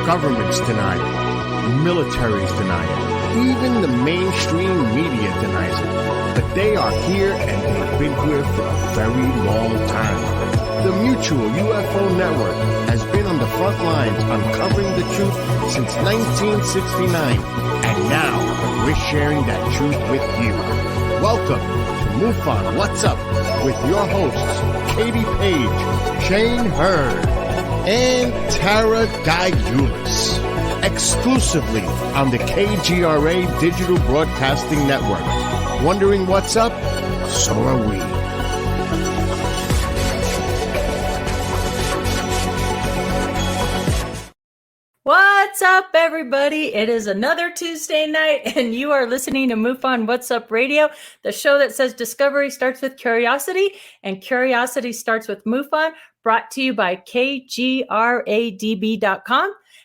Governments deny it. Militaries deny it. Even the mainstream media denies it. But they are here and they've been here for a very long time. The Mutual UFO Network has been on the front lines uncovering the truth since 1969. And now we're sharing that truth with you. Welcome to MUFON What's Up with your hosts, Katie Page, Shane Hurd, and Tara Diulis. Exclusively on the KGRA Digital Broadcasting Network. Wondering what's up? So are we. What's up, everybody? It is another Tuesday night, and you are listening to MUFON What's Up Radio, the show that says discovery starts with curiosity, and curiosity starts with MUFON, brought to you by KGRADB.com.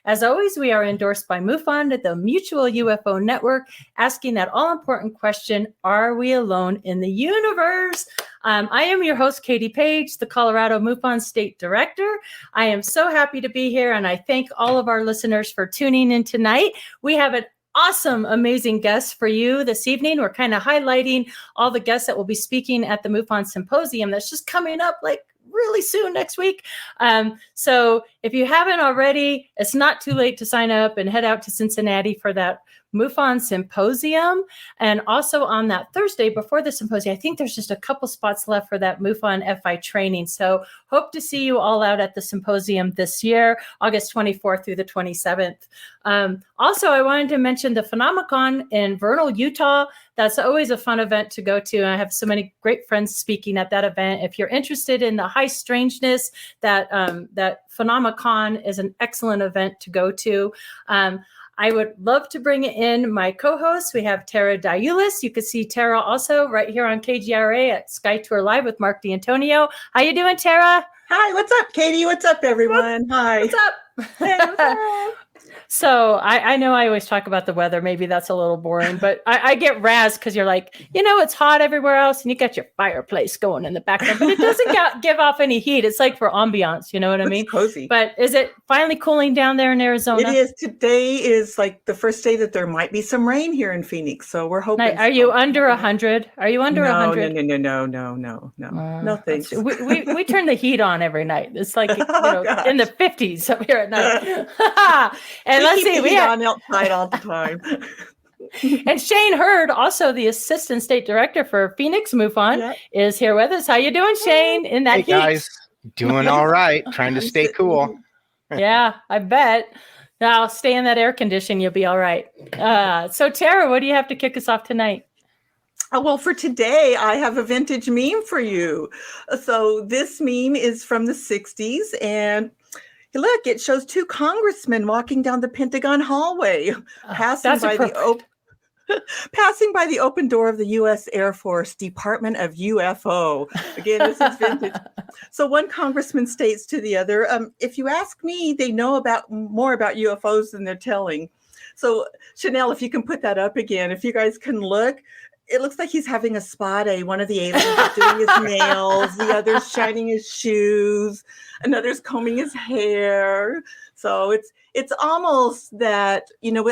As always, we are endorsed by MUFON, the Mutual UFO Network, asking that all-important question, are we alone in the universe? I am your host, Katie Page, the Colorado MUFON State Director. I am so happy to be here, and I thank all of our listeners for tuning in tonight. We have an awesome, amazing guest for you this evening. We're kind of highlighting all the guests that will be speaking at the MUFON Symposium that's just coming up like really soon next week. So if you haven't already, it's not too late to sign up and head out to Cincinnati for that MUFON Symposium. And also on that Thursday before the symposium, I think there's just a couple spots left for that MUFON FI training. So hope to see you all out at the symposium this year, August 24th through the 27th. Also, I wanted to mention the Phenomicon in Vernal, Utah. That's always a fun event to go to. And I have so many great friends speaking at that event. If you're interested in the high strangeness, that Phenomicon is an excellent event to go to. I would love to bring in my co-host. We have Tara Diulis. You can see Tara also right here on KGRA at Sky Tour Live with Mark D'Antonio. How you doing, Tara? Hi, what's up, Katie? What's up, everyone? Hi. What's up? Hey, what's up? So I know I always talk about the weather. Maybe that's a little boring, but I get razzed because you're like, it's hot everywhere else and you got your fireplace going in the background, but it doesn't give off any heat. It's like for ambiance, you know what I mean? It's cozy. But is it finally cooling down there in Arizona? It is. Today is like the first day that there might be some rain here in Phoenix. So we're hoping. Are you under 100? Are you under 100? No. No, thanks. We turn the heat on every night. It's like in the 50s up here at night. And let's see, we have on outside all the time. And Shane Hurd, also the Assistant State Director for Phoenix MUFON, is here with us. How you doing, Shane? In that heat? Hey guys, doing all right. Trying to stay cool. Yeah, I bet. Now stay in that air condition. You'll be all right. So Tara, what do you have to kick us off tonight? Well, for today, I have a vintage meme for you. So this meme is from the 60s, and look, it shows two congressmen walking down the Pentagon hallway, passing by the open door of the U.S. Air Force Department of UFO. Again, this is vintage. So one congressman states to the other, if you ask me, they know more about UFOs than they're telling. So Chanel, if you can put that up again, if you guys can look, it looks like he's having a spa day. One of the aliens is doing his nails, the other's shining his shoes, another's combing his hair. So it's almost that,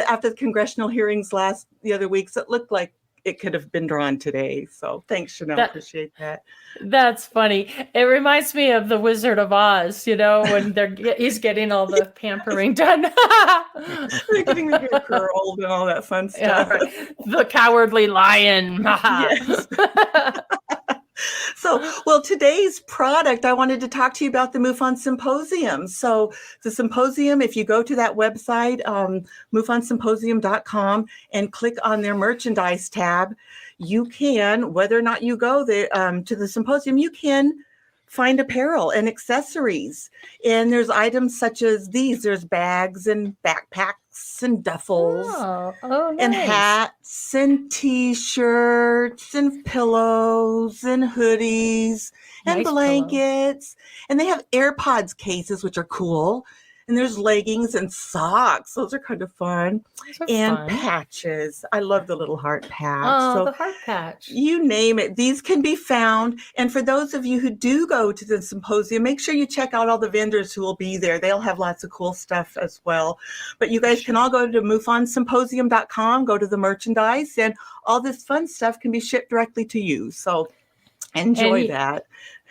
after the congressional hearings the other weeks, it looked like it could have been drawn today. So thanks, Chanel. Appreciate that. That's funny. It reminds me of the Wizard of Oz, when he's getting all the pampering done. They're getting the hair curled and all that fun stuff. Yeah, right. The Cowardly Lion. Yes. So, today's product, I wanted to talk to you about the MUFON Symposium. So the symposium, if you go to that website, MUFONsymposium.com, and click on their merchandise tab, you can, whether or not you go there to the symposium, you can find apparel and accessories. And there's items such as these. There's bags and backpacks and duffels and hats and T-shirts and pillows and hoodies and blankets. And they have AirPods cases, which are cool. And there's leggings and socks. Those are kind of fun. Those are And fun. patches. I love the little heart patch. Oh, So the heart patch. you name it. These can be found. And for those of you who do go to the symposium, make sure you check out all the vendors who will be there. They'll have lots of cool stuff as well. But you guys can all go to mufonsymposium.com, go to the merchandise, and all this fun stuff can be shipped directly to you. So enjoy that.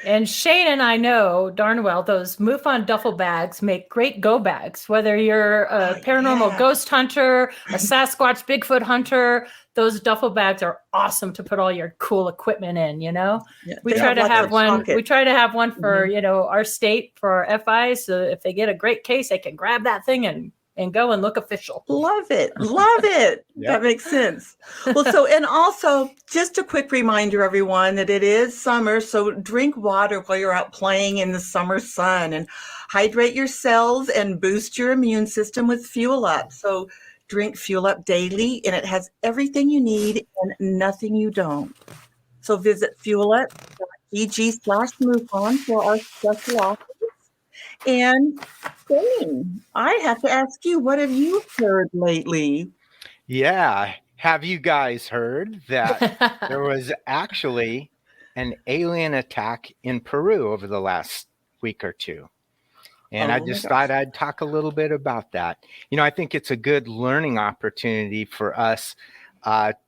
And Shane and I know darn well those MUFON duffel bags make great go bags. Whether you're a paranormal ghost hunter, a Sasquatch Bigfoot hunter, those duffel bags are awesome to put all your cool equipment in. You know, we try to have one. We try to have one for our state for our FIs. So if they get a great case, they can grab that thing and go and look official. Love it. Love it. That makes sense. Well, so, and also just a quick reminder, everyone, that it is summer. So drink water while you're out playing in the summer sun and hydrate your cells and boost your immune system with Fuel Up. So drink Fuel Up daily, and it has everything you need and nothing you don't. So visit fuelup.eg/MUFON for our special offers. And Shane, I have to ask you, what have you heard lately? Yeah. Have you guys heard that there was actually an alien attack in Peru over the last week or two? And I just thought I'd talk a little bit about that. You know, I think it's a good learning opportunity for us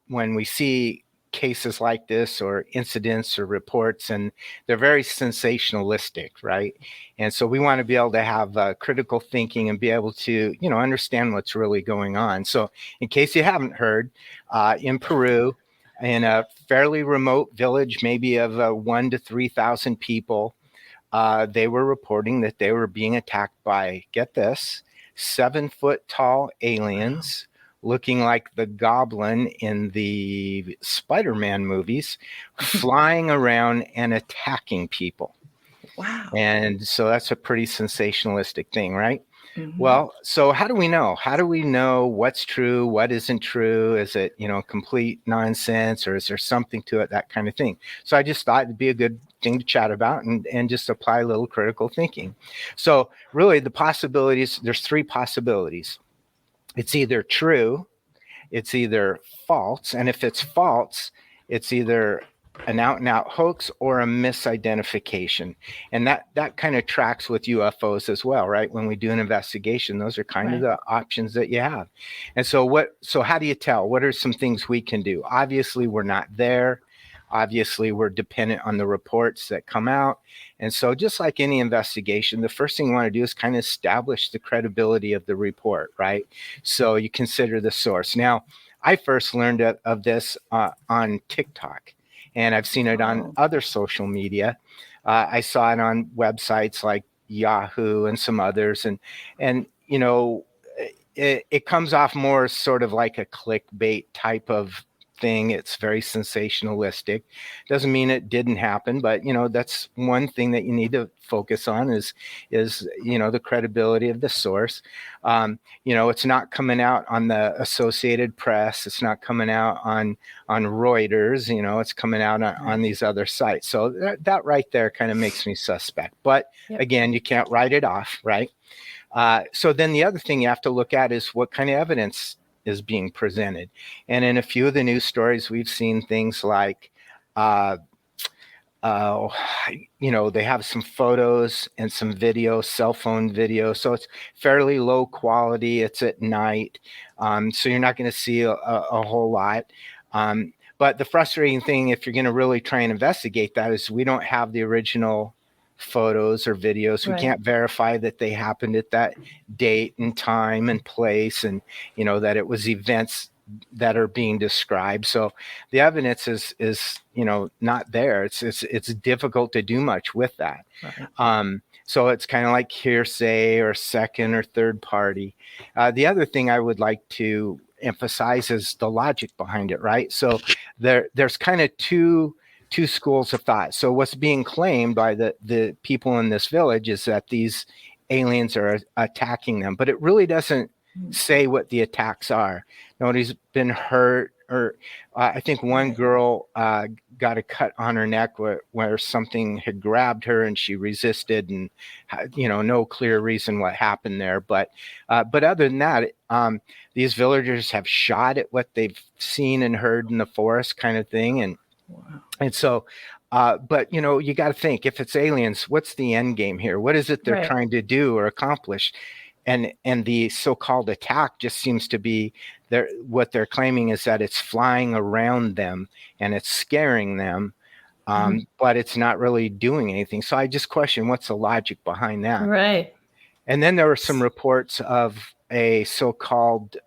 when we see cases like this or incidents or reports, and they're very sensationalistic, right? And so we want to be able to have critical thinking and be able to, understand what's really going on. So in case you haven't heard, in Peru, in a fairly remote village, maybe of 1,000 to 3,000 people, they were reporting that they were being attacked by, get this, 7-foot tall aliens looking like the Goblin in the Spider-Man movies, flying around and attacking people. Wow. And so that's a pretty sensationalistic thing, right? Mm-hmm. Well, so how do we know? How do we know what's true, what isn't true? Is it, complete nonsense, or is there something to it, that kind of thing? So I just thought it'd be a good thing to chat about and just apply a little critical thinking. So really the possibilities, there's 3 possibilities. It's either true, it's either false, and if it's false, it's either an out-and-out hoax or a misidentification. And that kind of tracks with UFOs as well, right? When we do an investigation, those are kind of the options that you have. And so how do you tell? What are some things we can do? Obviously, we're not there. Obviously, we're dependent on the reports that come out. And so just like any investigation, the first thing you want to do is kind of establish the credibility of the report, right? So you consider the source. Now, I first learned of this on TikTok, and I've seen it on other social media. I saw it on websites like Yahoo and some others. And it comes off more sort of like a clickbait type of thing. It's very sensationalistic. Doesn't mean it didn't happen, but that's one thing that you need to focus on is the credibility of the source. It's not coming out on the Associated Press. It's not coming out on Reuters. It's coming out on these other sites. So that right there kind of makes me suspect. But again, you can't write it off, right? So then the other thing you have to look at is what kind of evidence is being presented. And in a few of the news stories, we've seen things like, they have some photos and some video, cell phone video. So it's fairly low quality. It's at night. So you're not going to see a whole lot. But the frustrating thing, if you're going to really try and investigate that, is we don't have the original photos or videos. We can't verify that they happened at that date and time and place, and that it was events that are being described. So the evidence is not there. It's difficult to do much with that. So it's kind of like hearsay or second or third party. The other thing I would like to emphasize is the logic behind it, right? So there's kind of two schools of thought. So what's being claimed by the people in this village is that these aliens are attacking them, but it really doesn't say what the attacks are. Nobody's been hurt or I think one girl got a cut on her neck where something had grabbed her and she resisted, and no clear reason what happened there. But other than that, these villagers have shot at what they've seen and heard in the forest, kind of thing, and so. But you got to think, if it's aliens, what's the end game here? What is it they're trying to do or accomplish? And the so-called attack just seems to be what they're claiming is that it's flying around them and it's scaring them, but it's not really doing anything. So I just question, what's the logic behind that? Right. And then there were some reports of a so-called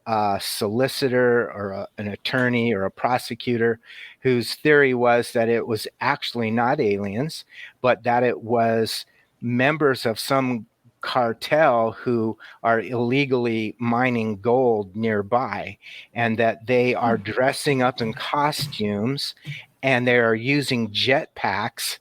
solicitor or an attorney or a prosecutor whose theory was that it was actually not aliens, but that it was members of some cartel who are illegally mining gold nearby, and that they are dressing up in costumes and they are using jetpacks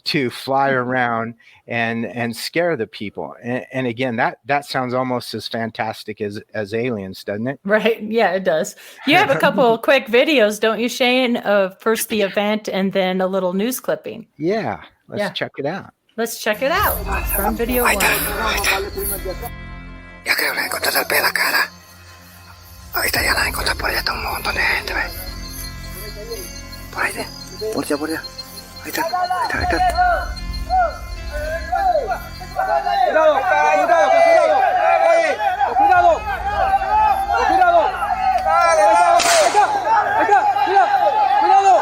to fly around and scare the people. And again, that sounds almost as fantastic as aliens, doesn't it? Right. Yeah, it does. You have a couple quick videos, don't you, Shane, of first the event and then a little news clipping? Yeah. Let's check it out. Let's check it out from video one. Ya creo que la encontré al pie de la cara. Ahorita ya la encontré por allá, está un montón de gente, ¿ves? Por ahí, por allá. Ahí está. Cuidado, cuidado. Ahí está, cuidado.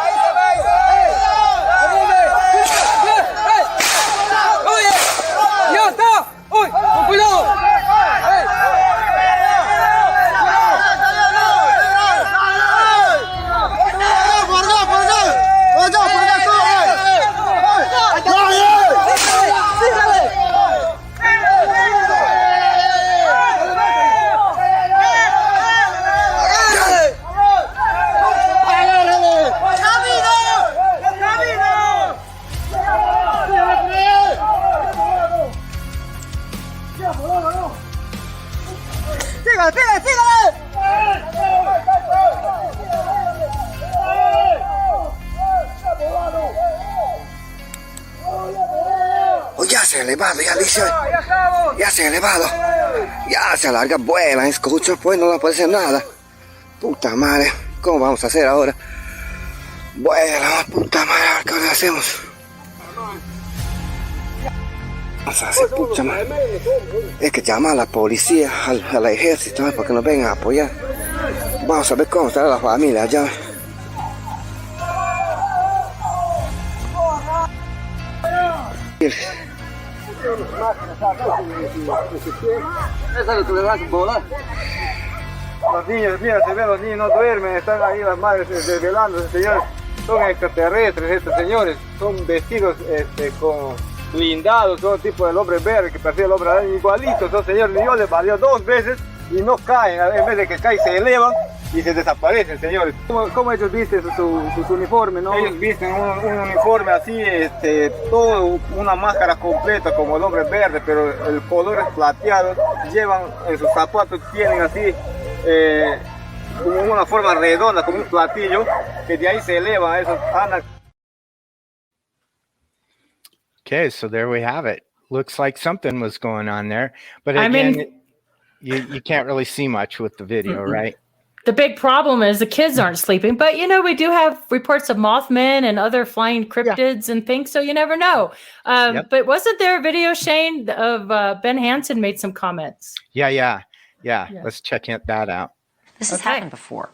¡Ya está! ¡Uy! ¡Con cuidado! Oh, ya se ha elevado, ya dice. Ya se ha elevado. Ya se alarga, vuela, escucha, pues no le puede hacer nada. Puta madre, ¿cómo vamos a hacer ahora? Vuela, puta madre, a ver qué le hacemos. Vamos a hacer, puta madre. Es que llama a la policía, al ejército, para que nos vengan a apoyar. Vamos a ver cómo está la familia allá. Esa es lo que le va a volar. Los niños, mira, se ven, los niños no duermen, están ahí las madres desvelando, señores. Son extraterrestres estos señores, son vestidos con blindados, son tipo del hombre verde que parecía el hombre araña, igualitos, son señores. Yo les valió 2 veces y no caen, en vez de que caen se elevan y se desaparecen, señores. ¿Cómo ellos visten sus uniformes, no? Ellos visten un uniforme así, todo una máscara completa como el hombre verde, pero el color es plateado. Llevan en sus zapatos, tienen así como una forma redonda, como un platillo, que de ahí se eleva, esos andan. Okay, so there we have it. Looks like something was going on there, but again, you can't really see much with the video, right? The big problem is the kids aren't sleeping, but we do have reports of Mothmen and other flying cryptids and things, so you never know. But wasn't there a video, Shane, of Ben Hansen made some comments? Yeah. Let's check that out. This has happened before.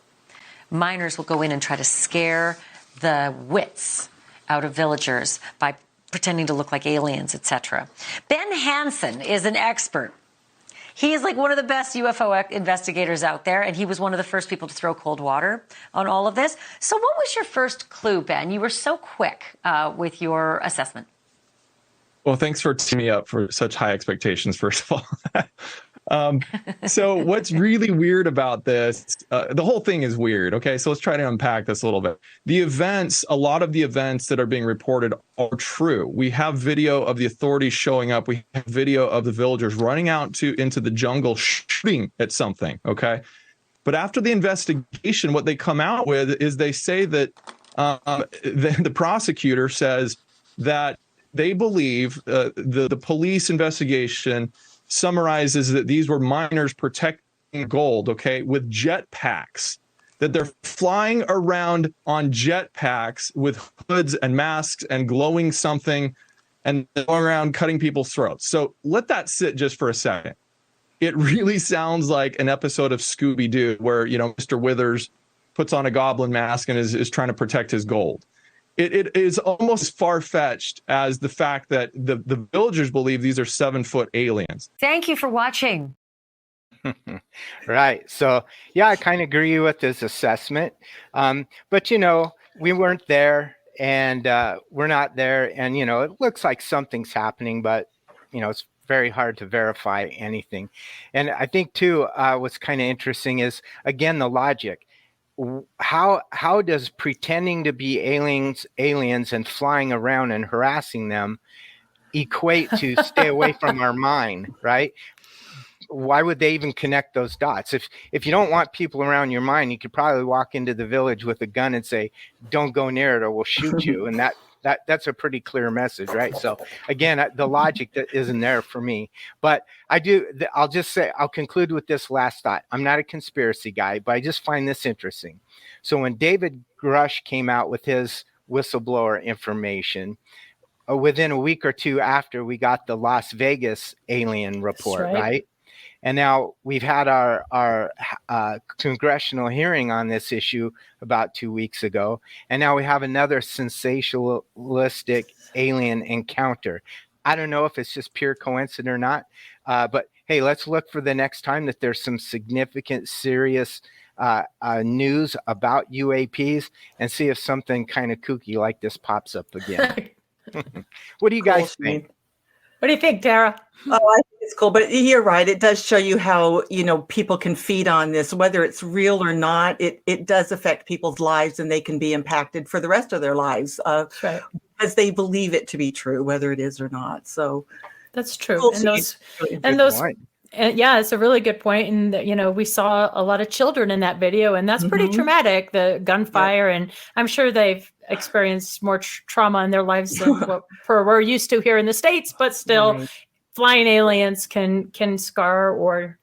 Miners will go in and try to scare the wits out of villagers by pretending to look like aliens, etc. Ben Hansen is an expert. He is like one of the best UFO investigators out there, and he was one of the first people to throw cold water on all of this. So what was your first clue, Ben? You were so quick with your assessment. Well, thanks for teeing me up for such high expectations, first of all. So what's really weird about this, the whole thing is weird. Okay, so let's try to unpack this a little bit. The events, a lot of the events that are being reported are true. We have video of the authorities showing up. We have video of the villagers running out into the jungle shooting at something. Okay, But after the investigation, what they come out with is they say that the prosecutor says that they believe the police investigation summarizes that these were miners protecting gold, okay, with jetpacks, that they're flying around on jetpacks with hoods and masks and glowing something and going around cutting people's throats. So let that sit just for a second. It really sounds like an episode of Scooby-Doo where, Mr. Withers puts on a goblin mask and is trying to protect his gold. It is almost far-fetched as the fact that the villagers believe these are 7-foot aliens. Thank you for watching. Right. So, yeah, I kind of agree with his assessment. But, we weren't there and we're not there. And, it looks like something's happening, but, it's very hard to verify anything. And I think, too, what's kind of interesting is, again, the logic. How does pretending to be aliens and flying around and harassing them equate to stay away from our mine, right? Why would they even connect those dots? If you don't want people around your mine, you could probably walk into the village with a gun and say, "Don't go near it, or we'll shoot you." And that's a pretty clear message, right? So again, the logic that isn't there for me. But I'll just say, I'll conclude with this last thought. I'm not a conspiracy guy, but I just find this interesting. So when David Grush came out with his whistleblower information, within a week or two after, we got the Las Vegas alien report, right? And now we've had our congressional hearing on this issue about 2 weeks ago. And now we have another sensationalistic alien encounter. I don't know if it's just pure coincidence or not. But hey, let's look for the next time that there's some significant, serious news about UAPs and see if something kind of kooky like this pops up again. What do you guys think? What do you think, Tara? Oh, I think it's cool, but you're right. It does show you how, people can feed on this, whether it's real or not. It does affect people's lives, and they can be impacted for the rest of their lives because they believe it to be true, whether it is or not. So that's true. And yeah, it's a really good point. And, we saw a lot of children in that video, and that's pretty traumatic, the gunfire. And I'm sure they've experienced more trauma in their lives than what we're used to here in the States, but still flying aliens can scar or,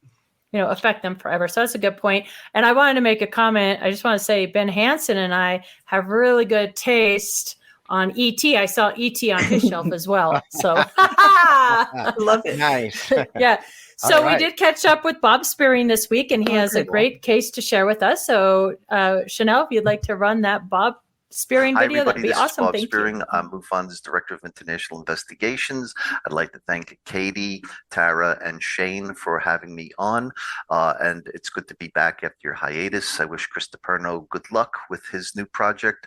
affect them forever. So that's a good point. And I wanted to make a comment. I just want to say Ben Hansen and I have really good taste on E.T. I saw E.T. on his shelf as well. So I love it. Nice. Yeah. So we did catch up with Bob Spearing this week, and he has a great case to share with us. So Chanel, if you'd like to run that Bob Spearing video, that'd be awesome. This is Bob Spearing. I'm MUFON's Director of International Investigations. I'd like to thank Katie, Tara, and Shane for having me on. And it's good to be back after your hiatus. I wish Chris DiPerno good luck with his new project.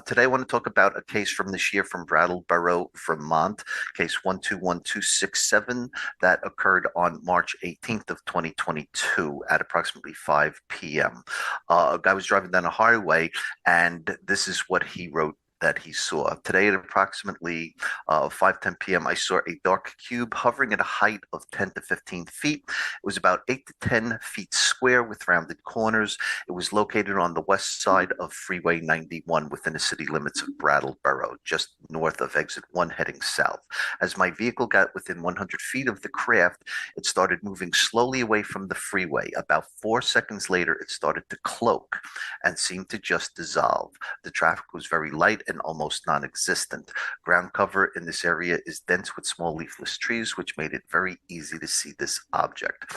Today, I want to talk about a case from this year from Brattleboro, Vermont, case 121267 that occurred on March 18th of 2022 at approximately 5 p.m. A guy was driving down a highway, and this is what he wrote that he saw. Today at approximately 5:10 p.m., I saw a dark cube hovering at a height of 10 to 15 feet. It was about 8 to 10 feet square with rounded corners. It was located on the west side of Freeway 91 within the city limits of Brattleboro, just north of exit 1 heading south. As my vehicle got within 100 feet of the craft, it started moving slowly away from the freeway. About 4 seconds later, it started to cloak and seemed to just dissolve. The traffic was very light and almost non-existent. Ground cover in this area is dense with small leafless trees, which made it very easy to see this object.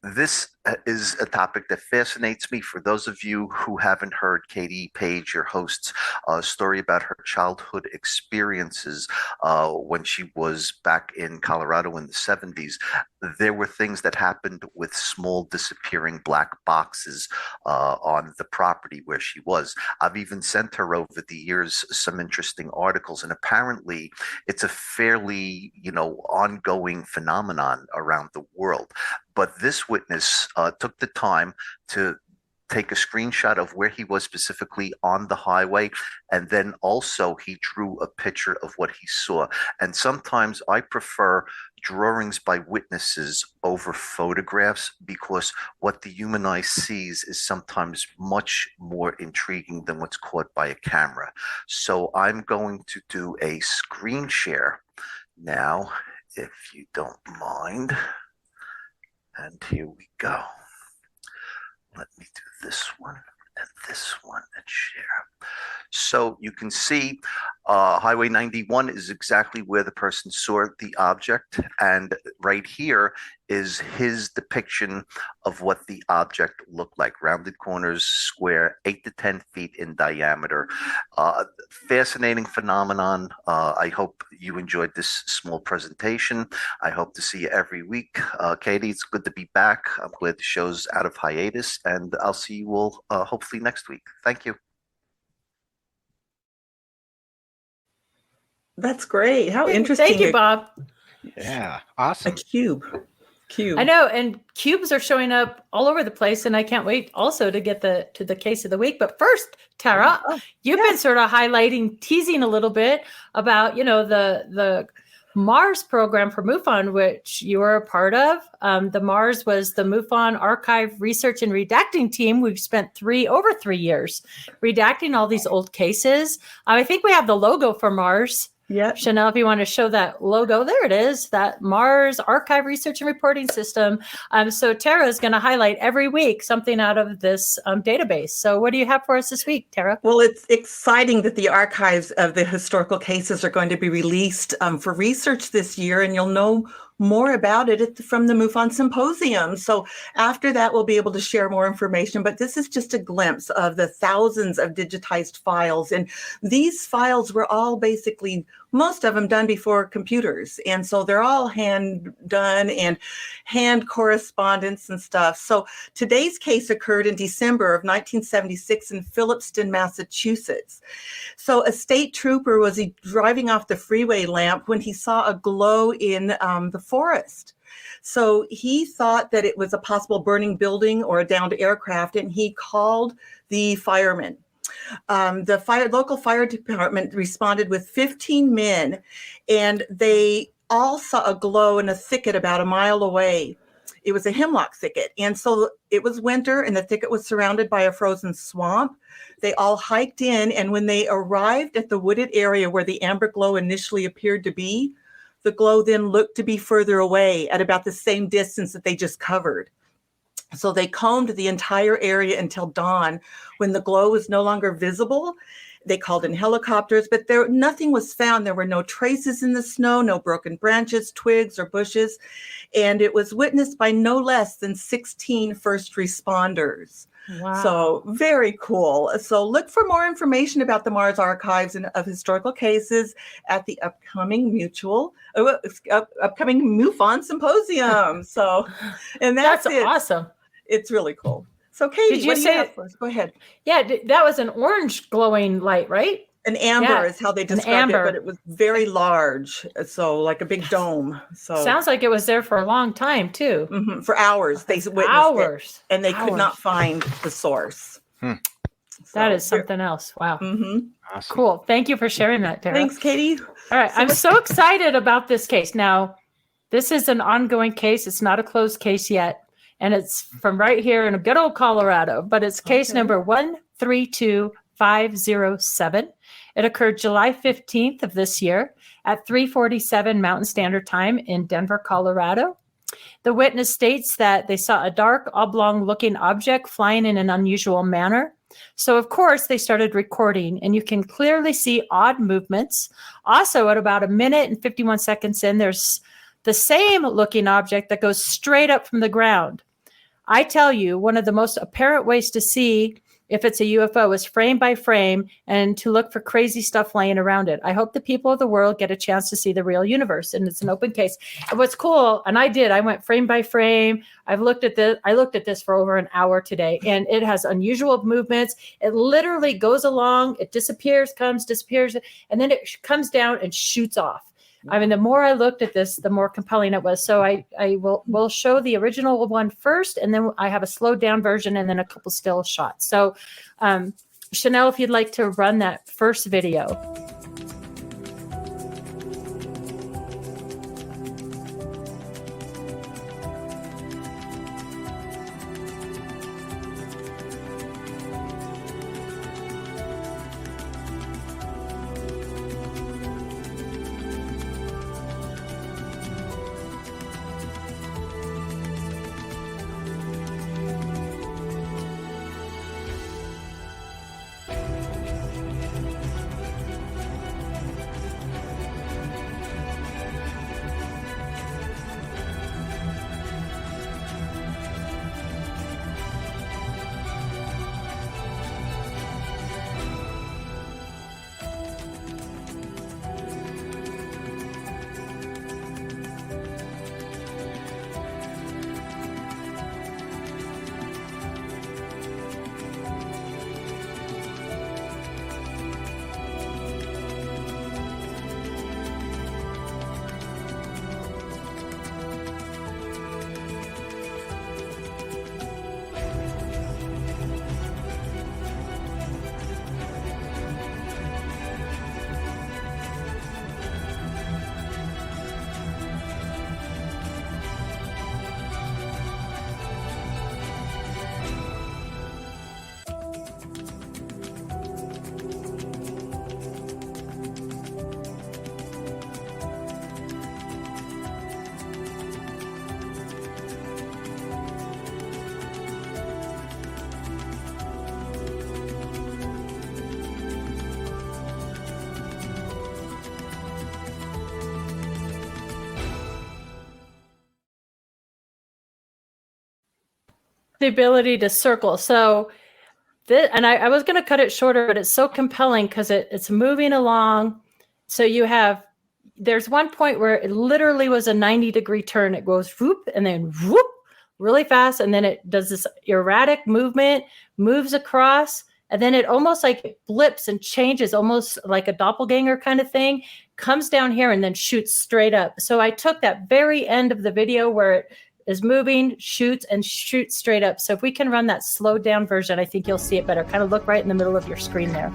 This is a topic that fascinates me. For those of you who haven't heard Katie Page, your host's story about her childhood experiences when she was back in Colorado in the 70s, there were things that happened with small disappearing black boxes on the property where she was. I've even sent her over the years some interesting articles, and apparently it's a fairly, ongoing phenomenon around the world. But this witness took the time to take a screenshot of where he was specifically on the highway, and then also he drew a picture of what he saw. And sometimes I prefer drawings by witnesses over photographs, because what the human eye sees is sometimes much more intriguing than what's caught by a camera. So I'm going to do a screen share now, if you don't mind. And here we go. Let me do this one and share. So you can see Highway 91 is exactly where the person saw the object. And right here is his depiction of what the object looked like. Rounded corners, square, 8 to 10 feet in diameter. Fascinating phenomenon. I hope you enjoyed this small presentation. I hope to see you every week. Katie, it's good to be back. I'm glad the show's out of hiatus, and I'll see you all hopefully next week. Thank you. That's great. How interesting. Thank you, Bob. Yeah, A awesome. cube. I know, and cubes are showing up all over the place, and I can't wait also to get to the case of the week. But first, Tara, you've been sort of teasing a little bit about, the Mars program for MUFON, which you were a part of. The Mars was the MUFON Archive Research and Redacting Team. We've spent over 3 years redacting all these old cases. I think we have the logo for Mars. Yeah. Chanel, if you want to show that logo, there it is, that Mars Archive Research and Reporting System. So Tara is going to highlight every week something out of this database. So what do you have for us this week, Tara? Well, it's exciting that the archives of the historical cases are going to be released for research this year, and you'll know more about it from the MUFON Symposium. So after that, we'll be able to share more information, but this is just a glimpse of the thousands of digitized files. And these files were all basically, most of them done before computers. And so they're all hand done and hand correspondence and stuff. So today's case occurred in December of 1976 in Phillipston, Massachusetts. So a state trooper was driving off the freeway lamp when he saw a glow in the forest. So he thought that it was a possible burning building or a downed aircraft, and he called the firemen. The local fire department responded with 15 men, and they all saw a glow in a thicket about a mile away. It was a hemlock thicket, and so it was winter, and the thicket was surrounded by a frozen swamp. They all hiked in, and when they arrived at the wooded area where the amber glow initially appeared to be, the glow then looked to be further away at about the same distance that they just covered. So they combed the entire area until dawn, when the glow was no longer visible. They called in helicopters, but nothing was found. There were no traces in the snow, no broken branches, twigs, or bushes. And it was witnessed by no less than 16 first responders. Wow. So very cool. So look for more information about the Mars Archives and of historical cases at the upcoming upcoming MUFON Symposium. So, and that's it. Awesome. It's really cool. So Katie, Did you what do say you have for us? Go ahead. Yeah, that was an orange glowing light, right? An amber is how they described it, but it was very large. So like a big dome. So sounds like it was there for a long time too. Mm-hmm. For hours. They witnessed hours. It, and they could not find the source. So, that is something else. Wow. Mm-hmm. Awesome. Cool. Thank you for sharing that, Tara. Thanks, Katie. All right. I'm so excited about this case. Now, this is an ongoing case. It's not a closed case yet. And it's from right here in good old Colorado, but it's case number 132507. It occurred July 15th of this year at 3:47 Mountain Standard Time in Denver, Colorado. The witness states that they saw a dark oblong-looking object flying in an unusual manner. So, of course, they started recording, and you can clearly see odd movements. Also, at about 1 minute and 51 seconds in, there's the same looking object that goes straight up from the ground. I tell you, one of the most apparent ways to see if it's a UFO is frame by frame and to look for crazy stuff laying around it. I hope the people of the world get a chance to see the real universe, and it's an open case. And what's cool, and I went frame by frame. I looked at this for over an hour today, and it has unusual movements. It literally goes along, it disappears, comes, disappears, and then it comes down and shoots off. I mean, the more I looked at this, the more compelling it was. So we'll show the original one first, and then I have a slowed down version and then a couple still shots. So Chanel, if you'd like to run that first video. The ability to circle. So and I was going to cut it shorter, but it's so compelling because it's moving along. So there's one point where it literally was a 90-degree turn. It goes whoop and then whoop really fast. And then it does this erratic movement, moves across, and then it almost like it blips and changes, almost like a doppelganger kind of thing, comes down here and then shoots straight up. So I took that very end of the video where it is moving, shoots straight up. So if we can run that slowed down version, I think you'll see it better. Kind of look right in the middle of your screen there.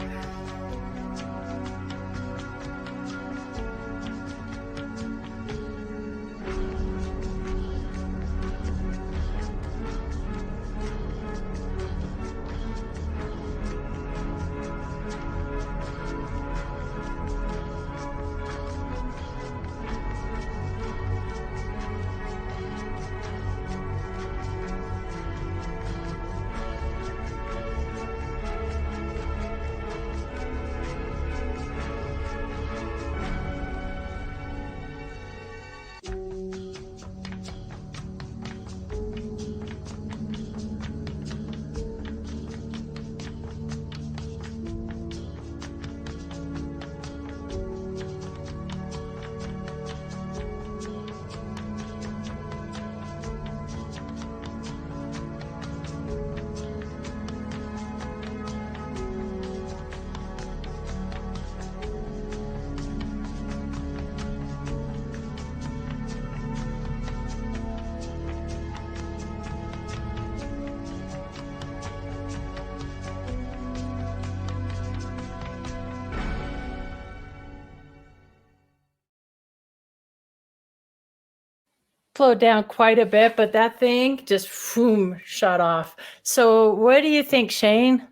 Slowed down quite a bit, but that thing just boom, shot off. So what do you think, Shane?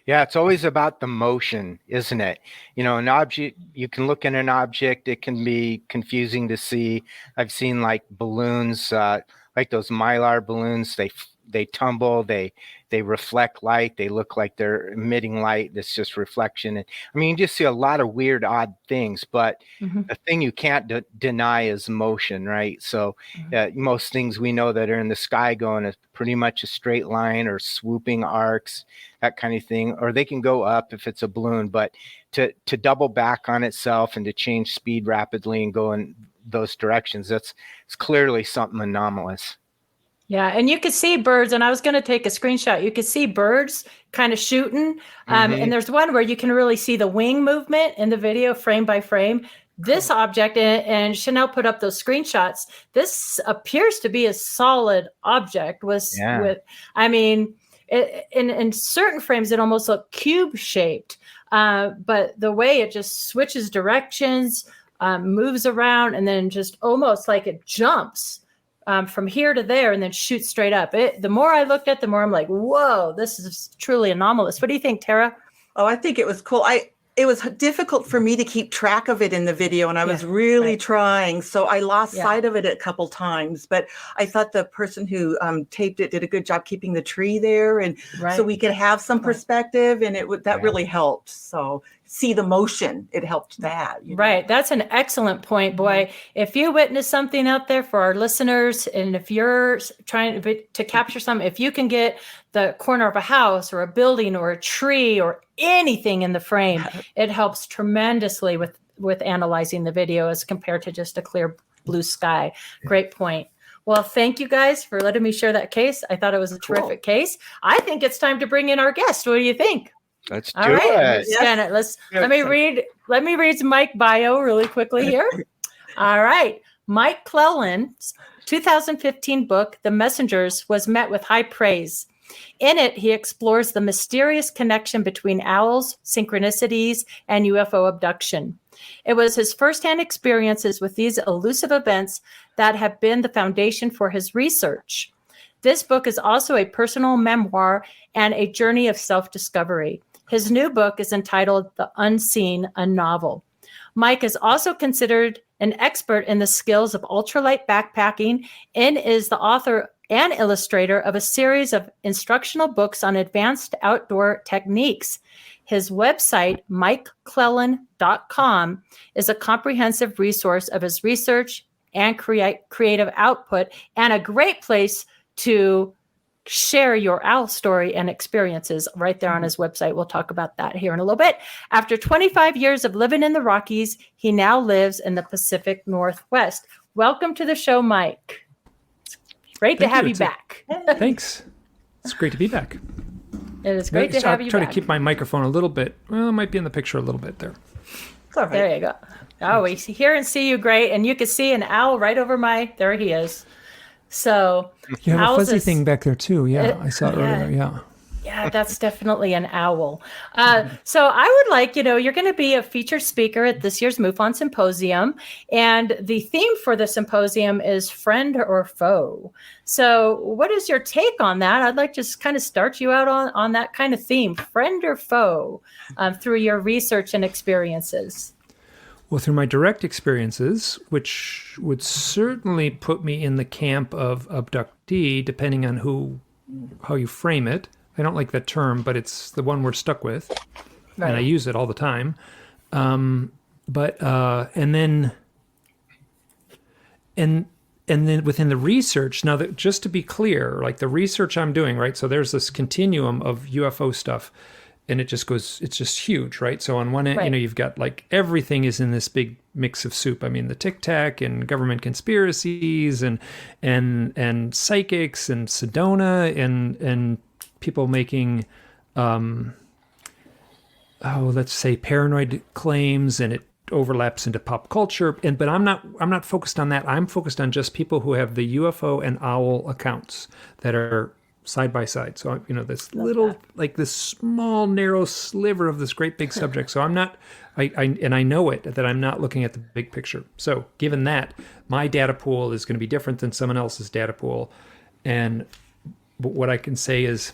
Yeah, it's always about the motion, isn't it? You know, an object, you can look at an object, it can be confusing to see. I've seen like balloons, like those Mylar balloons, they tumble, they reflect light, they look like they're emitting light. It's just reflection. And I mean, you just see a lot of weird, odd things, but the thing you can't deny is motion, right? So most things we know that are in the sky go in a pretty much a straight line or swooping arcs, that kind of thing, or they can go up if it's a balloon, but to double back on itself and to change speed rapidly and go in those directions, it's clearly something anomalous. Yeah, and you could see birds, and I was going to take a screenshot. You could see birds kind of shooting, and there's one where you can really see the wing movement in the video frame by frame. this object, and Chanel put up those screenshots. This appears to be a solid object. I mean, in certain frames, it almost looked cube shaped, but the way it just switches directions, moves around, and then just almost like it jumps from here to there and then shoots straight up. The more I looked at, the more I'm like, whoa, this is truly anomalous. What do you think, Tara? Oh, I think it was cool. It was difficult for me to keep track of it in the video, and I was really trying. So I lost sight of it a couple times, but I thought the person who taped it did a good job keeping the tree there, and so we could have some perspective, and that really helped. So see the motion, it helped that. Right. That's an excellent point, boy. If you witness something out there for our listeners, and if you're trying to capture something, if you can get the corner of a house or a building or a tree or anything in the frame, it helps tremendously with analyzing the video as compared to just a clear blue sky. Great point. Well, thank you guys for letting me share that case. I thought it was a terrific case. I think it's time to bring in our guest. What do you think? Let's do All right, it. Let me read Mike's bio really quickly here. All right. Mike Clelland's 2015 book, The Messengers, was met with high praise. In it, he explores the mysterious connection between owls, synchronicities, and UFO abduction. It was his firsthand experiences with these elusive events that have been the foundation for his research. This book is also a personal memoir and a journey of self-discovery. His new book is entitled The Unseen, a Novel. Mike is also considered an expert in the skills of ultralight backpacking and is the author and illustrator of a series of instructional books on advanced outdoor techniques. His website, MikeClelland.com, is a comprehensive resource of his research and creative output, and a great place to share your owl story and experiences right there on his website. We'll talk about that here in a little bit. After 25 years of living in the Rockies, he now lives in the Pacific Northwest. Welcome to the show, Mike. It's great to have you back. Thanks. It's great to be back. It is great to have you back. I'll try to keep my microphone a little bit. Well, it might be in the picture a little bit there. All right. There you go. Oh, we hear and see you great. And you can see an owl right over there he is. So you have a fuzzy thing back there too. Yeah, I saw it earlier. Yeah. Yeah, that's definitely an owl. So I would like, you're going to be a featured speaker at this year's MUFON Symposium. And the theme for the symposium is friend or foe. So what is your take on that? I'd like to just kind of start you out on that kind of theme, friend or foe, through your research and experiences. Well, through my direct experiences, which would certainly put me in the camp of abductee, depending on how you frame it. I don't like that term, but it's the one we're stuck with, right. And I use it all the time. And then within the research, now that just to be clear, like the research I'm doing, right? So there's this continuum of UFO stuff. And it's just huge, right? So on one end, right. You've got like everything is in this big mix of soup. I mean, the Tic Tac and government conspiracies and psychics and Sedona and people making, let's say paranoid claims, and it overlaps into pop culture. But I'm not focused on that. I'm focused on just people who have the UFO and owl accounts that are side by side. So, this this small, narrow sliver of this great big subject. So I know it, that I'm not looking at the big picture. So given that, my data pool is going to be different than someone else's data pool. But what I can say is,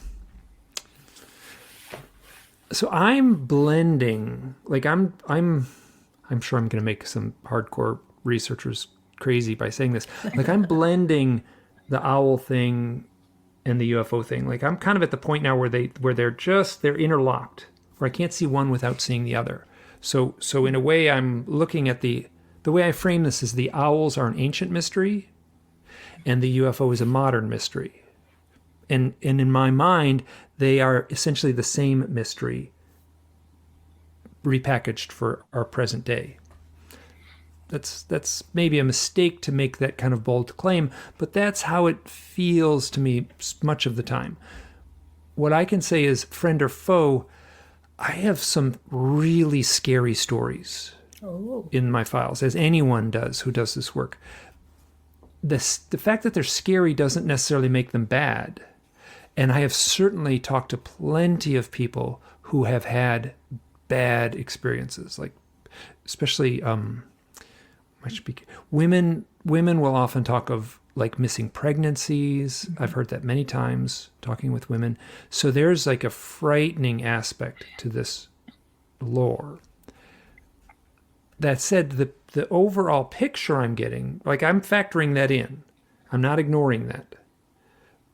so I'm blending, like I'm sure I'm going to make some hardcore researchers crazy by saying this. Like I'm blending the owl thing and the UFO thing. Like I'm kind of at the point now where they're interlocked, where I can't see one without seeing the other. So in a way, I'm looking at the way I frame this is the owls are an ancient mystery and the UFO is a modern mystery. And in my mind, they are essentially the same mystery repackaged for our present day. That's maybe a mistake to make that kind of bold claim, but that's how it feels to me much of the time. What I can say is, friend or foe, I have some really scary stories in my files, as anyone does who does this work. The fact that they're scary doesn't necessarily make them bad. And I have certainly talked to plenty of people who have had bad experiences, like especially women will often talk of like missing pregnancies. I've heard that many times talking with women. So there's like a frightening aspect to this lore. That said, the overall picture I'm getting, like I'm factoring that in. I'm not ignoring that.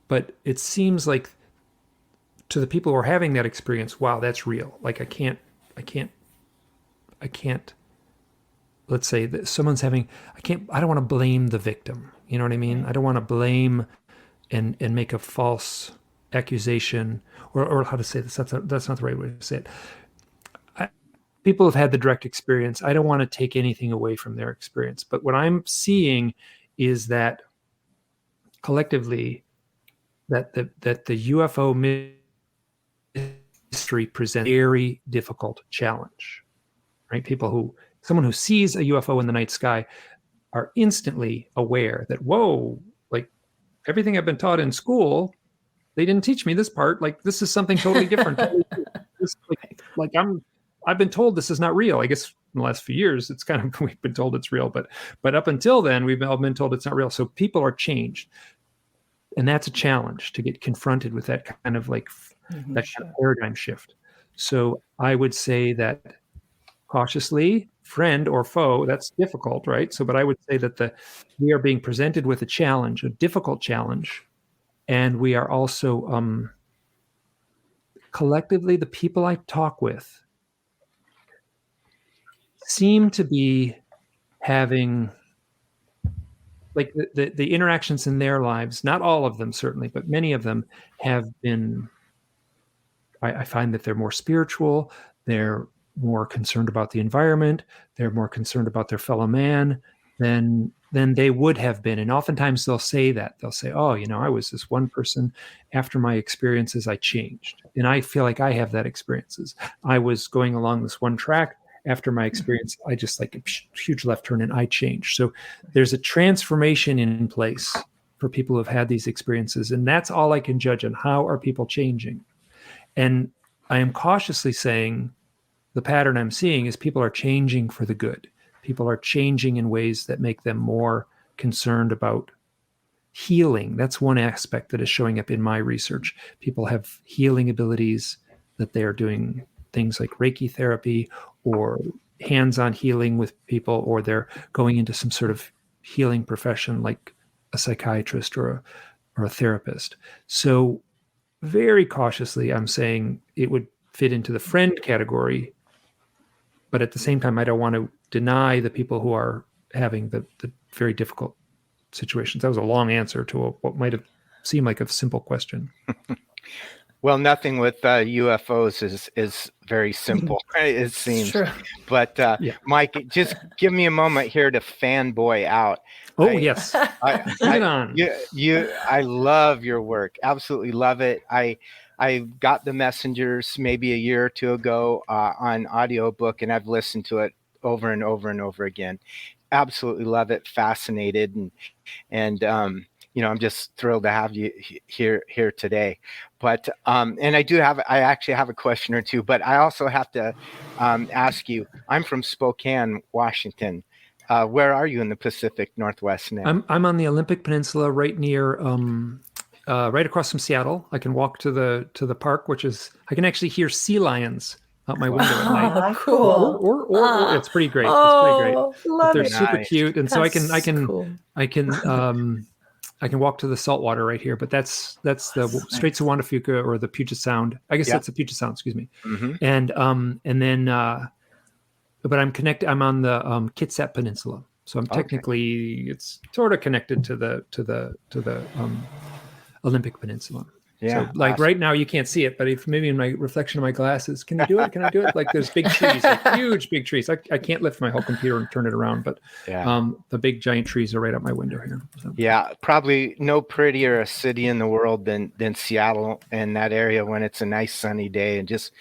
But it seems like to the people who are having that experience, wow, that's real. Like I can't, let's say that someone's having, I don't want to blame the victim. You know what I mean? I don't want to blame and make a false accusation or how to say this. That's not the right way to say it. People have had the direct experience. I don't want to take anything away from their experience. But what I'm seeing is that collectively that the UFO mystery presents a very difficult challenge, right? Someone who sees a UFO in the night sky are instantly aware that, whoa, like everything I've been taught in school, they didn't teach me this part. Like this is something totally different. I've been told this is not real. I guess in the last few years, it's kind of, we've been told it's real, but up until then, we've all been told it's not real. So people are changed. And that's a challenge to get confronted with that kind of like, that kind of paradigm shift. So I would say that cautiously, friend or foe, that's difficult, right? So, but I would say that we are being presented with a challenge, a difficult challenge. And we are also, collectively, the people I talk with seem to be having like the interactions in their lives, not all of them certainly, but many of them have been, I find that they're more spiritual, they're more concerned about the environment, they're more concerned about their fellow man than they would have been. And oftentimes they'll say that. They'll say, oh, I was this one person. After my experiences, I changed. And I feel like I have that experiences. I was going along this one track. After my experience, I just like a huge left turn and I changed. So there's a transformation in place for people who have had these experiences. And that's all I can judge on. How are people changing? And I am cautiously saying the pattern I'm seeing is people are changing for the good. People are changing in ways that make them more concerned about healing. That's one aspect that is showing up in my research. People have healing abilities, that they are doing things like Reiki therapy or hands-on healing with people, or they're going into some sort of healing profession like a psychiatrist or a therapist. So very cautiously, I'm saying it would fit into the friend category, but at the same time, I don't want to deny the people who are having the very difficult situations. That was a long answer to what might have seemed like a simple question. Well, nothing with UFOs is very simple, it seems. True. But Mike, just give me a moment here to fanboy out. Yes. Bring it on. I love your work. Absolutely love it. I got The Messengers maybe a year or two ago on audiobook, and I've listened to it over and over and over again. Absolutely love it. Fascinated. And I'm just thrilled to have you here today. But and I actually have a question or two, but I also have to ask you, I'm from Spokane, Washington. Where are you in the Pacific Northwest now? I'm on the Olympic Peninsula, right near, right across from Seattle. I can walk to the park, I can actually hear sea lions out my window at night. Oh, cool. Or it's pretty great. It's pretty great. They're super cute, and so I can walk to the saltwater right here. But that's the Straits of Juan de Fuca or the Puget Sound. I guess that's the Puget Sound. Excuse me. Mm-hmm. And then, but I'm connected. I'm on the Kitsap Peninsula, so I'm technically it's sort of connected to the Olympic Peninsula. Yeah. So like awesome. right now you can't see it, but if maybe in my reflection of my glasses, can you do it? Can I do it? Like there's big trees, like huge big trees. I can't lift my whole computer and turn it around, but Yeah. the big giant trees are right up my window here. So. Yeah, probably no prettier a city in the world than Seattle and that area when it's a nice sunny day and just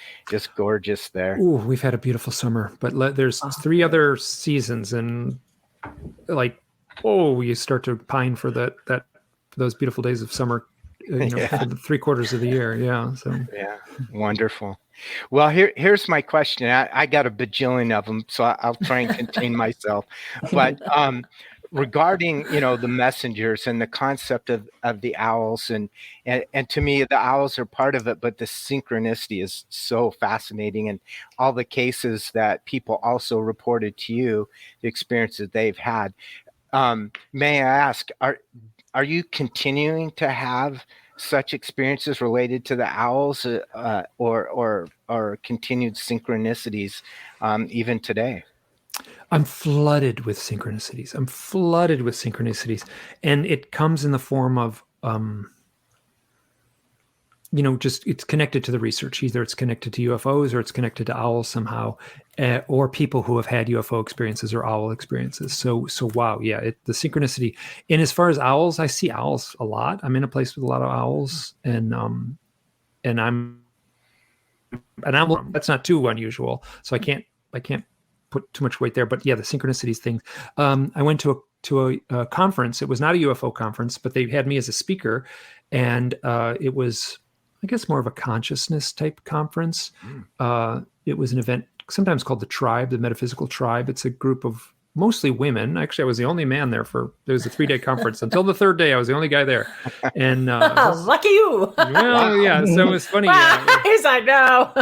gorgeous there. Ooh, we've had a beautiful summer, but there's 3 other seasons, and like, you start to pine for those beautiful days of summer, for the 3/4 of the year. Yeah. So yeah, wonderful. Well, here's my question. I got a bajillion of them, so I'll try and contain myself. But regarding the messengers and the concept of the owls, and to me the owls are part of it, but the synchronicity is so fascinating, and all the cases that people also reported to you, the experiences they've had. May I ask, are you continuing to have such experiences related to the owls, or continued synchronicities even today? I'm flooded with synchronicities. And it comes in the form of, just it's connected to the research. Either it's connected to UFOs or it's connected to owls somehow, or people who have had UFO experiences or owl experiences. So wow, yeah, the synchronicity. And as far as owls, I see owls a lot. I'm in a place with a lot of owls, and that's not too unusual. So I can't put too much weight there, but yeah, the synchronicities thing. I went to a conference. It was not a UFO conference, but they had me as a speaker, and it was, I guess, more of a consciousness type conference. It was an event sometimes called the Tribe, the Metaphysical Tribe. It's a group of mostly women. Actually, I was the only man there it was a 3-day conference. Until the 3rd day, I was the only guy there. And lucky you. Well, yeah. So it was funny. He's like, no.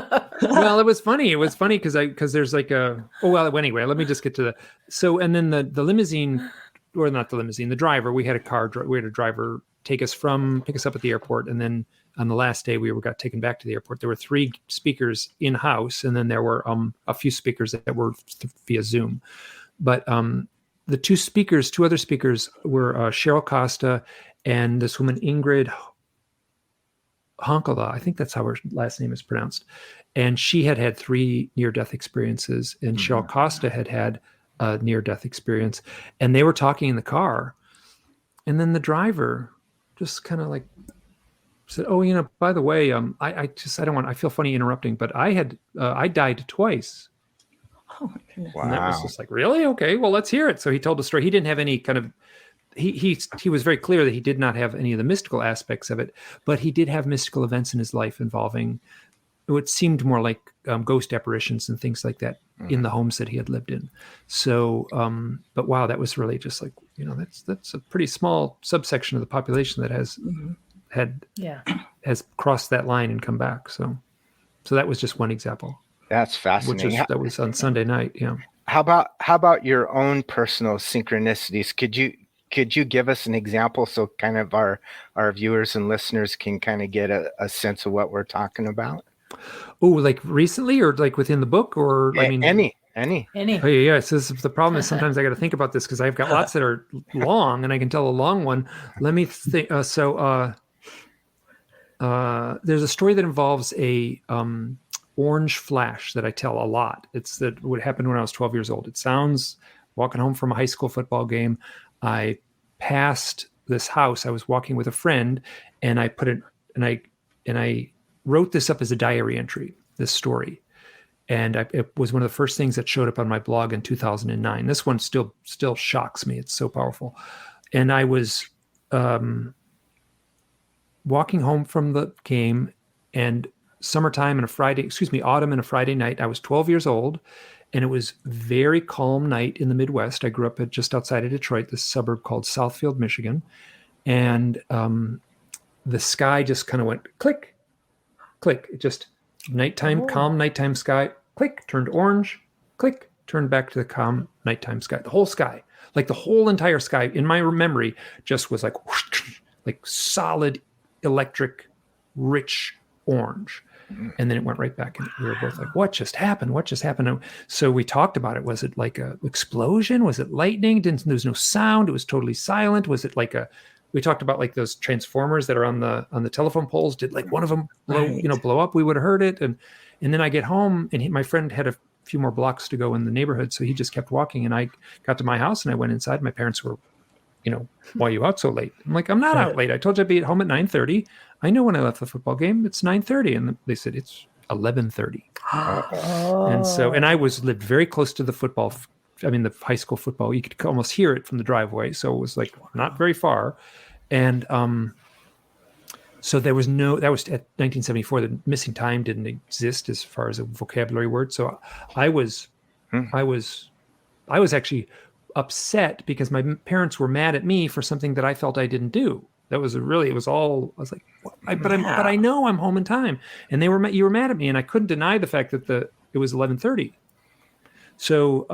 Well, it was funny. It was funny because there's like anyway, let me just get to and then the limousine, or not the limousine, the driver, we had a driver pick us up at the airport. And then on the last day, we got taken back to the airport. There were 3 speakers in-house, and then there were a few speakers that were via Zoom. But the 2 other speakers were Cheryl Costa and this woman, Ingrid Honkala. I think that's how her last name is pronounced. And she had 3 near-death experiences, and Cheryl Costa had a near-death experience. And they were talking in the car. And then the driver just kind of like said, by the way, I feel funny interrupting, but I died twice. Oh my goodness. Wow. And that was just like, really? Okay, well, let's hear it. So he told the story. He didn't have any kind of, he was very clear that he did not have any of the mystical aspects of it, but he did have mystical events in his life involving what seemed more like ghost apparitions and things like that in the homes that he had lived in. So, but wow, that was really just like, that's a pretty small subsection of the population that has has crossed that line and come back. So that was just one example. That's fascinating. That was on Sunday night. Yeah. How about your own personal synchronicities? Could you give us an example so kind of our viewers and listeners can kind of get a sense of what we're talking about? Oh, like recently, or like within the book, or any. Oh yeah. So the problem is sometimes I got to think about this because I've got lots that are long, and I can tell a long one. Let me think. There's a story that involves a orange flash that I tell a lot. It's that what happened when I was 12 years old. It sounds, walking home from a high school football game, I passed this house. I was walking with a friend, and I wrote this up as a diary entry, this story. And it was one of the first things that showed up on my blog in 2009. This one still shocks me. It's so powerful. And I was walking home from the game, and autumn and a Friday night. I was 12 years old, and it was very calm night in the Midwest. I grew up just outside of Detroit, this suburb called Southfield, Michigan. And the sky just kind of went click, click. It just calm nighttime sky, click, turned orange, click, turned back to the calm nighttime sky. The whole sky, like the whole entire sky in my memory just was like, whoosh, like solid electric, rich orange. And then it went right back, and we were both like, what just happened? And so we talked about it. Was it like a explosion? Was it lightning? There was no sound. It was totally silent. Was it like we talked about like those transformers that are on the telephone poles. Did like one of them blow up? We would have heard it. And then I get home, and my friend had a few more blocks to go in the neighborhood, so he just kept walking. And I got to my house, and I went inside. My parents were, why are you out so late? I'm like, I'm not out late. I told you I'd be at home at 9:30. I know when I left the football game. It's 9:30, and they said it's 11:30. And I lived very close to the the high school football. You could almost hear it from the driveway. So it was like not very far. And so that was at 1974. The missing time didn't exist as far as a vocabulary word. So I was actually upset because my parents were mad at me for something that I felt I didn't do. I was like, but I know I'm home in time. And you were mad at me, and I couldn't deny the fact that it was 11:30. So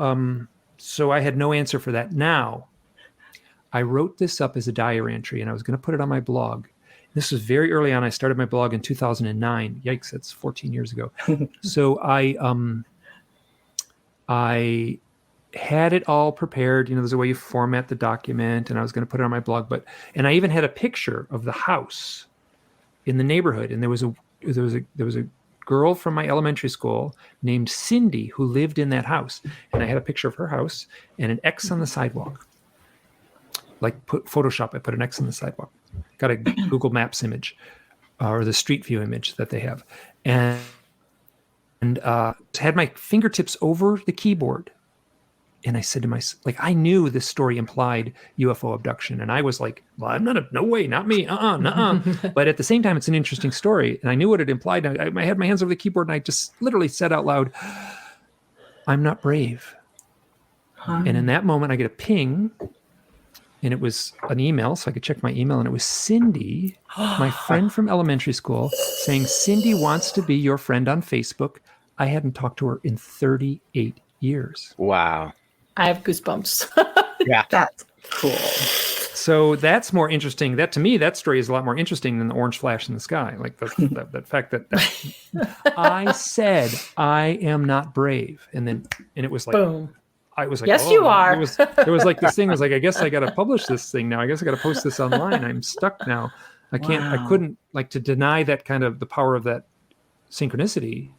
I had no answer for that. Now, I wrote this up as a diary entry, and I was going to put it on my blog. This was very early on. I started my blog in 2009. Yikes, that's 14 years ago. So I had it all prepared. There's a way you format the document, and I was going to put it on my blog. And I even had a picture of the house in the neighborhood, and there was a girl from my elementary school named Cindy who lived in that house, and I had a picture of her house and an X on the sidewalk. Like Photoshop, I put an X on the sidewalk. Got a Google Maps image, or the Street View image that they have, and had my fingertips over the keyboard. And I said to myself, like, I knew this story implied UFO abduction. And I was like, well, I'm not, no way, not me. But at the same time, it's an interesting story. And I knew what it implied. I had my hands over the keyboard, and I just literally said out loud, I'm not brave. And in that moment, I get a ping, and it was an email, so I could check my email. And it was Cindy, my friend from elementary school, saying, Cindy wants to be your friend on Facebook. I hadn't talked to her in 38 years. Wow. I have goosebumps. Yeah. That's cool. So that's more interesting. That, to me, that story is a lot more interesting than the orange flash in the sky. Like the fact that I said, I am not brave. And it was like, boom. I was like, yes, you are. It was like this thing was like, I guess I got to publish this thing now. I guess I got to post this online. I'm stuck now. I couldn't to deny that kind of the power of that synchronicity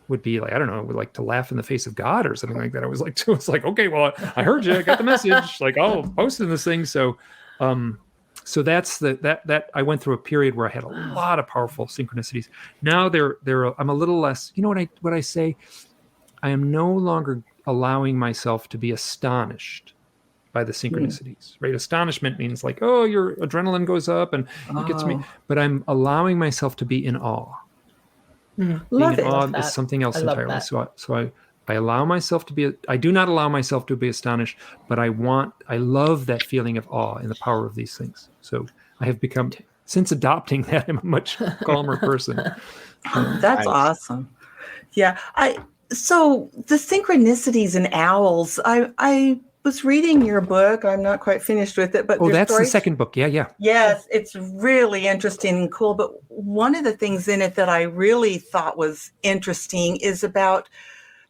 would be like, I don't know, would like to laugh in the face of God or something like that. I was like, okay, well, I heard you, I got the message, like, oh, posting this thing. So that's that I went through a period where I had a lot of powerful synchronicities. Now I'm a little less, what I say, I am no longer allowing myself to be astonished by the synchronicities, right? Astonishment means like, oh, your adrenaline goes up and it gets me, but I'm allowing myself to be in awe. Love it. Awe is something else entirely. So I allow myself to be. I do not allow myself to be astonished, but I love that feeling of awe and the power of these things. So I have become, since adopting that, I'm a much calmer person. That's awesome. Yeah. So the synchronicities and owls. I was reading your book. I'm not quite finished with it, but that's the second book. Yeah. Yes, it's really interesting and cool. But one of the things in it that I really thought was interesting is about,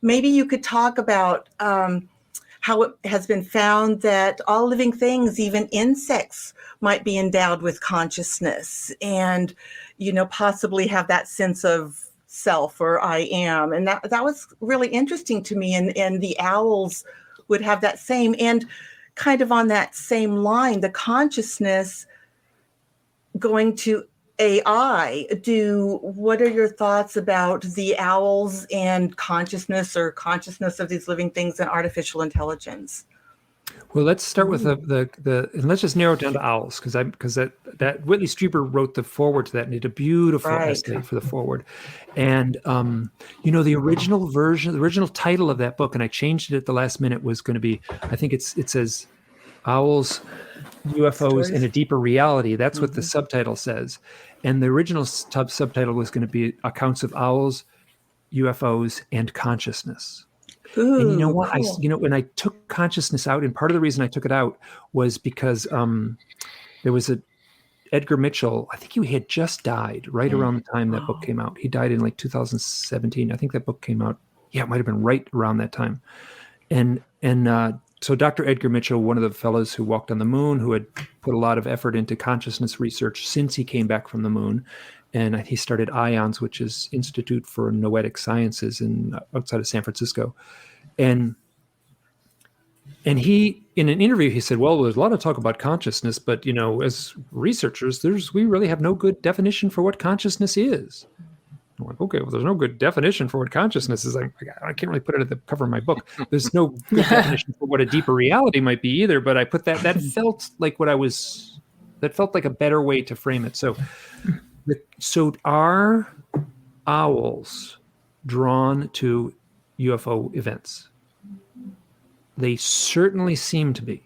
maybe you could talk about how it has been found that all living things, even insects, might be endowed with consciousness and, possibly have that sense of self or I am. And that was really interesting to me. And the owls would have that same, and kind of on that same line, the consciousness going to AI. What are your thoughts about the owls and consciousness, or consciousness of these living things and artificial intelligence? Well, let's start with and let's just narrow it down to owls, because that Whitley Strieber wrote the foreword to that and did a beautiful essay for the foreword. And the original version, the original title of that book, and I changed it at the last minute, was going to be, I think it says Owls, UFOs, and a Deeper Reality. That's what the subtitle says. And the original subtitle was going to be Accounts of Owls, UFOs, and Consciousness. Ooh, and you know what? cool. When I took consciousness out, and part of the reason I took it out was because there was Edgar Mitchell. I think he had just died right around the time that book came out. He died in like 2017. I think that book came out. Yeah, it might have been right around that time. And so Dr. Edgar Mitchell, one of the fellows who walked on the moon, who had put a lot of effort into consciousness research since he came back from the moon. And he started IONS, which is Institute for Noetic Sciences outside of San Francisco. And he, in an interview, he said, well, there's a lot of talk about consciousness, but, as researchers, we really have no good definition for what consciousness is. I'm like, okay, well, there's no good definition for what consciousness is. I can't really put it at the cover of my book. There's no good definition for what a deeper reality might be either, but I put that felt like that felt like a better way to frame it. So are owls drawn to UFO events? They certainly seem to be.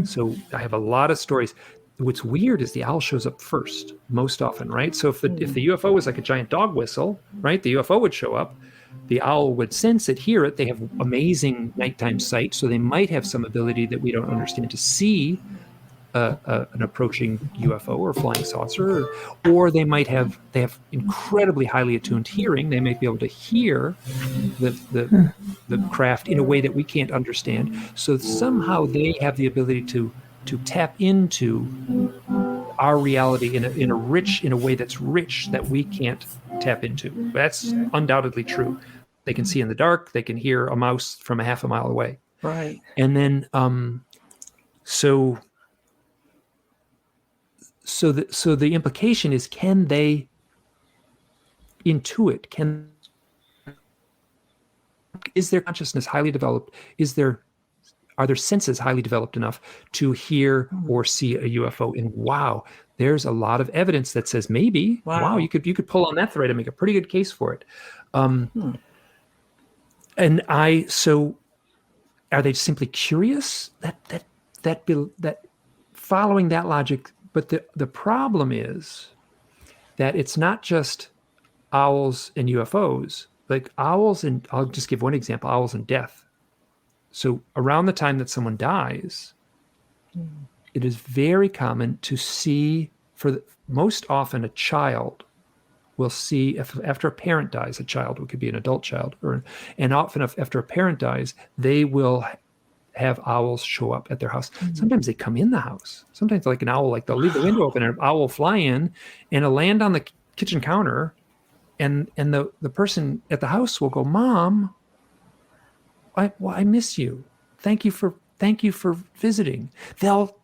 So I have a lot of stories. What's weird is the owl shows up first most often, right? So if the UFO was like a giant dog whistle, right, the UFO would show up. The owl would sense it, hear it. They have amazing nighttime sight, so they might have some ability that we don't understand to see an approaching UFO or flying saucer, or they have incredibly highly attuned hearing. They might be able to hear the craft in a way that we can't understand. So somehow they have the ability to tap into our reality in a way that's rich that we can't tap into. That's undoubtedly true. They can see in the dark. They can hear a mouse from a half a mile away. Right. And then so the implication is, can they intuit? Is their consciousness highly developed? Are their senses highly developed enough to hear or see a UFO? And wow, there's a lot of evidence that says maybe. Wow, you could pull on that thread and make a pretty good case for it. And so are they simply curious? That following that logic. But the problem is that it's not just owls and UFOs. Like owls, and I'll just give one example: owls and death. So around the time that someone dies, it is very common to see, most often a child will see, after a parent dies, a child, it could be an adult child, and often after a parent dies, they will have owls show up at their house. Sometimes they come in the house. Sometimes like an owl, like they'll leave the window open and an owl will fly in and it'll land on the kitchen counter, and the person at the house will go, Mom, I miss you. Thank you for visiting. They'll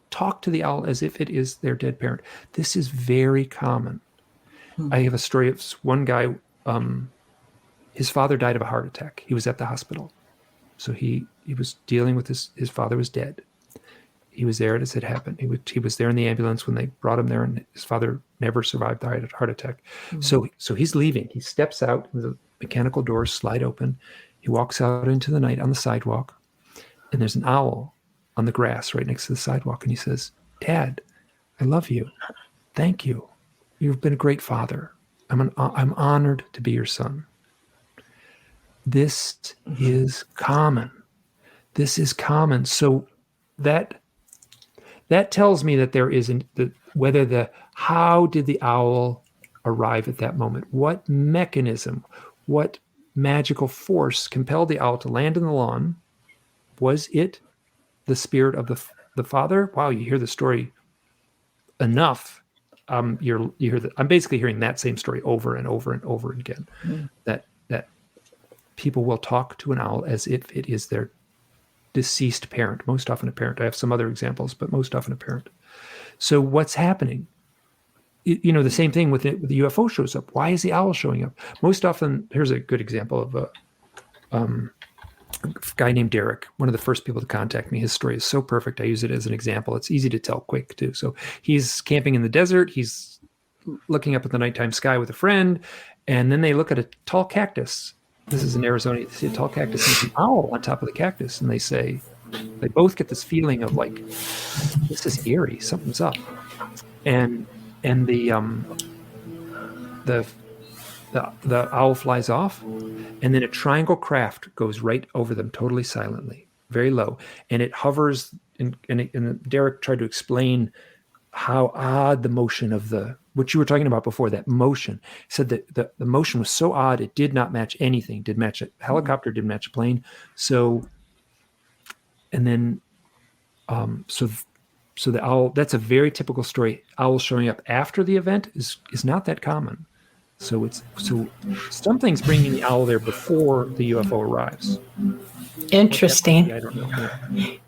talk to the owl as if it is their dead parent. This is very common. I have a story of one guy, his father died of a heart attack. He was at the hospital. So he was dealing with his father was dead. He was there as it happened. He was there in the ambulance when they brought him there, and his father never survived the heart attack. So he's leaving. He steps out, and the mechanical doors slide open. He walks out into the night on the sidewalk, and there's an owl on the grass right next to the sidewalk. And he says, Dad, I love you. Thank you. You've been a great father. I'm honored to be your son. This is common. So that tells me that there isn't how did the owl arrive at that moment? What mechanism, what magical force compelled the owl to land in the lawn? Was it the spirit of the father? Wow, you hear the story enough. I'm basically hearing that same story over and over and over again. That people will talk to an owl as if it is their deceased parent, most often a parent. I have some other examples, but most often a parent. So what's happening? The same thing with the UFO shows up. Why is the owl showing up? Most often, here's a good example of a guy named Derek, one of the first people to contact me. His story is so perfect. I use it as an example. It's easy to tell quick too. So he's camping in the desert. He's looking up at the nighttime sky with a friend, and then they look at a tall cactus. This is in Arizona. They see a tall cactus and an owl on top of the cactus, and they both get this feeling of like, this is eerie. Something's up, and the owl flies off, and then a triangle craft goes right over them, totally silently, very low, and it hovers. And Derek tried to explain how odd the motion of what you were talking about before, that motion. He said that the motion was so odd, it did not match anything. Did match a helicopter, didn't match a plane. So, and then, so So the owl, that's a very typical story. Owl showing up after the event is not that common. So something's bringing the owl there before the UFO arrives. Interesting. I don't know.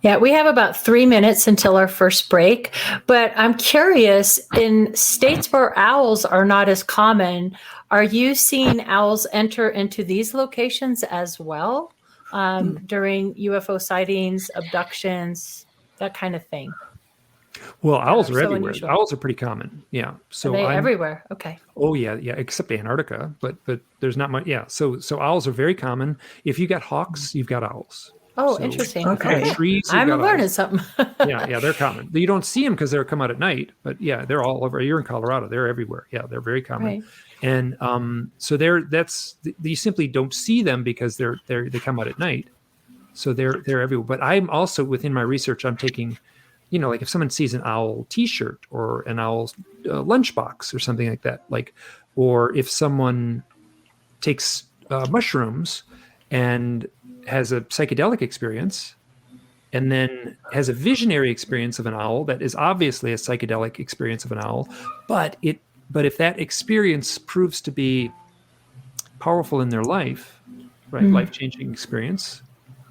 Yeah, we have about 3 minutes until our first break, but I'm curious, in states where owls are not as common, are you seeing owls enter into these locations as well during UFO sightings, abductions, that kind of thing? Well, owls are so everywhere. unusual. Owls are pretty common. Yeah. So Are they everywhere? Okay. Oh yeah, except Antarctica, but there's not much. Yeah. So owls are very common. If you got hawks, you've got owls. Oh, So interesting. if you got Okay. trees, you've I'm got learning owls. something. Yeah, they're common. You don't see them because they come out at night, but yeah, they're all over. You're in Colorado; they're everywhere. Yeah, they're very common. Right. And so you simply don't see them because they come out at night. So they're everywhere. But I'm also, within my research, I'm taking, like if someone sees an owl T-shirt or an owl lunchbox or something like that, or if someone takes mushrooms and has a psychedelic experience and then has a visionary experience of an owl that is obviously a psychedelic experience of an owl, but if that experience proves to be powerful in their life, right, life-changing experience.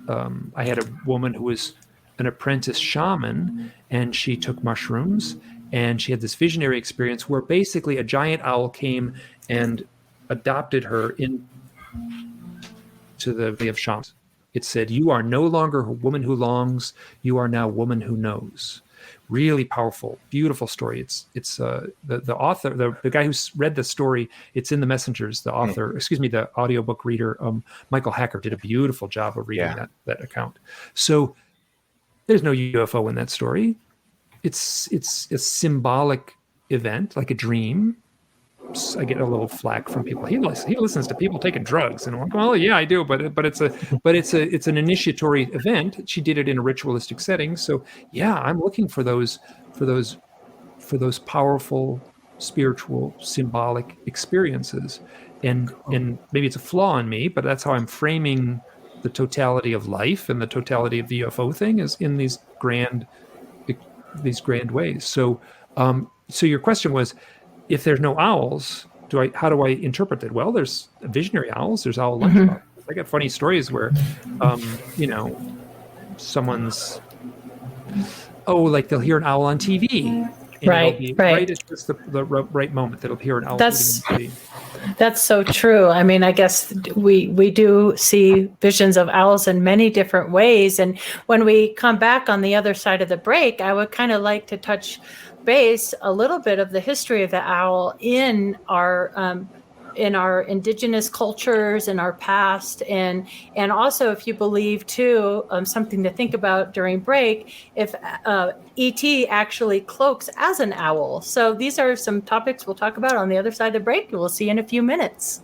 I had a woman who was an apprentice shaman, and she took mushrooms, and she had this visionary experience where basically a giant owl came and adopted her into the way of shamans. It said, "You are no longer a woman who longs; you are now a woman who knows." Really powerful, beautiful story. It's the author, the guy who read the story. It's in the Messengers. The author, the audiobook reader, Michael Hacker, did a beautiful job of reading that account. So there's no UFO in that story. It's a symbolic event, like a dream. I get a little flack from people. He listens to people taking drugs, and I'm like, well, yeah, I do, but it's an initiatory event. She did it in a ritualistic setting, so yeah, I'm looking for those powerful, spiritual, symbolic experiences, and maybe it's a flaw in me, but that's how I'm framing the totality of life and the totality of the UFO thing is in these grand ways. So your question was, if there's no owls, how do I interpret it? Well, there's visionary owls. There's owl lunchbox. I got funny stories where, someone's, they'll hear an owl on TV. And right. It's just the right moment that'll hear an owl. That's so true. I mean, I guess we do see visions of owls in many different ways. And when we come back on the other side of the break, I would kind of like to touch base a little bit of the history of the owl in our indigenous cultures, in our past, and also, if you believe too, something to think about during break, if ET actually cloaks as an owl. So these are some topics we'll talk about on the other side of the break. We'll see you in a few minutes.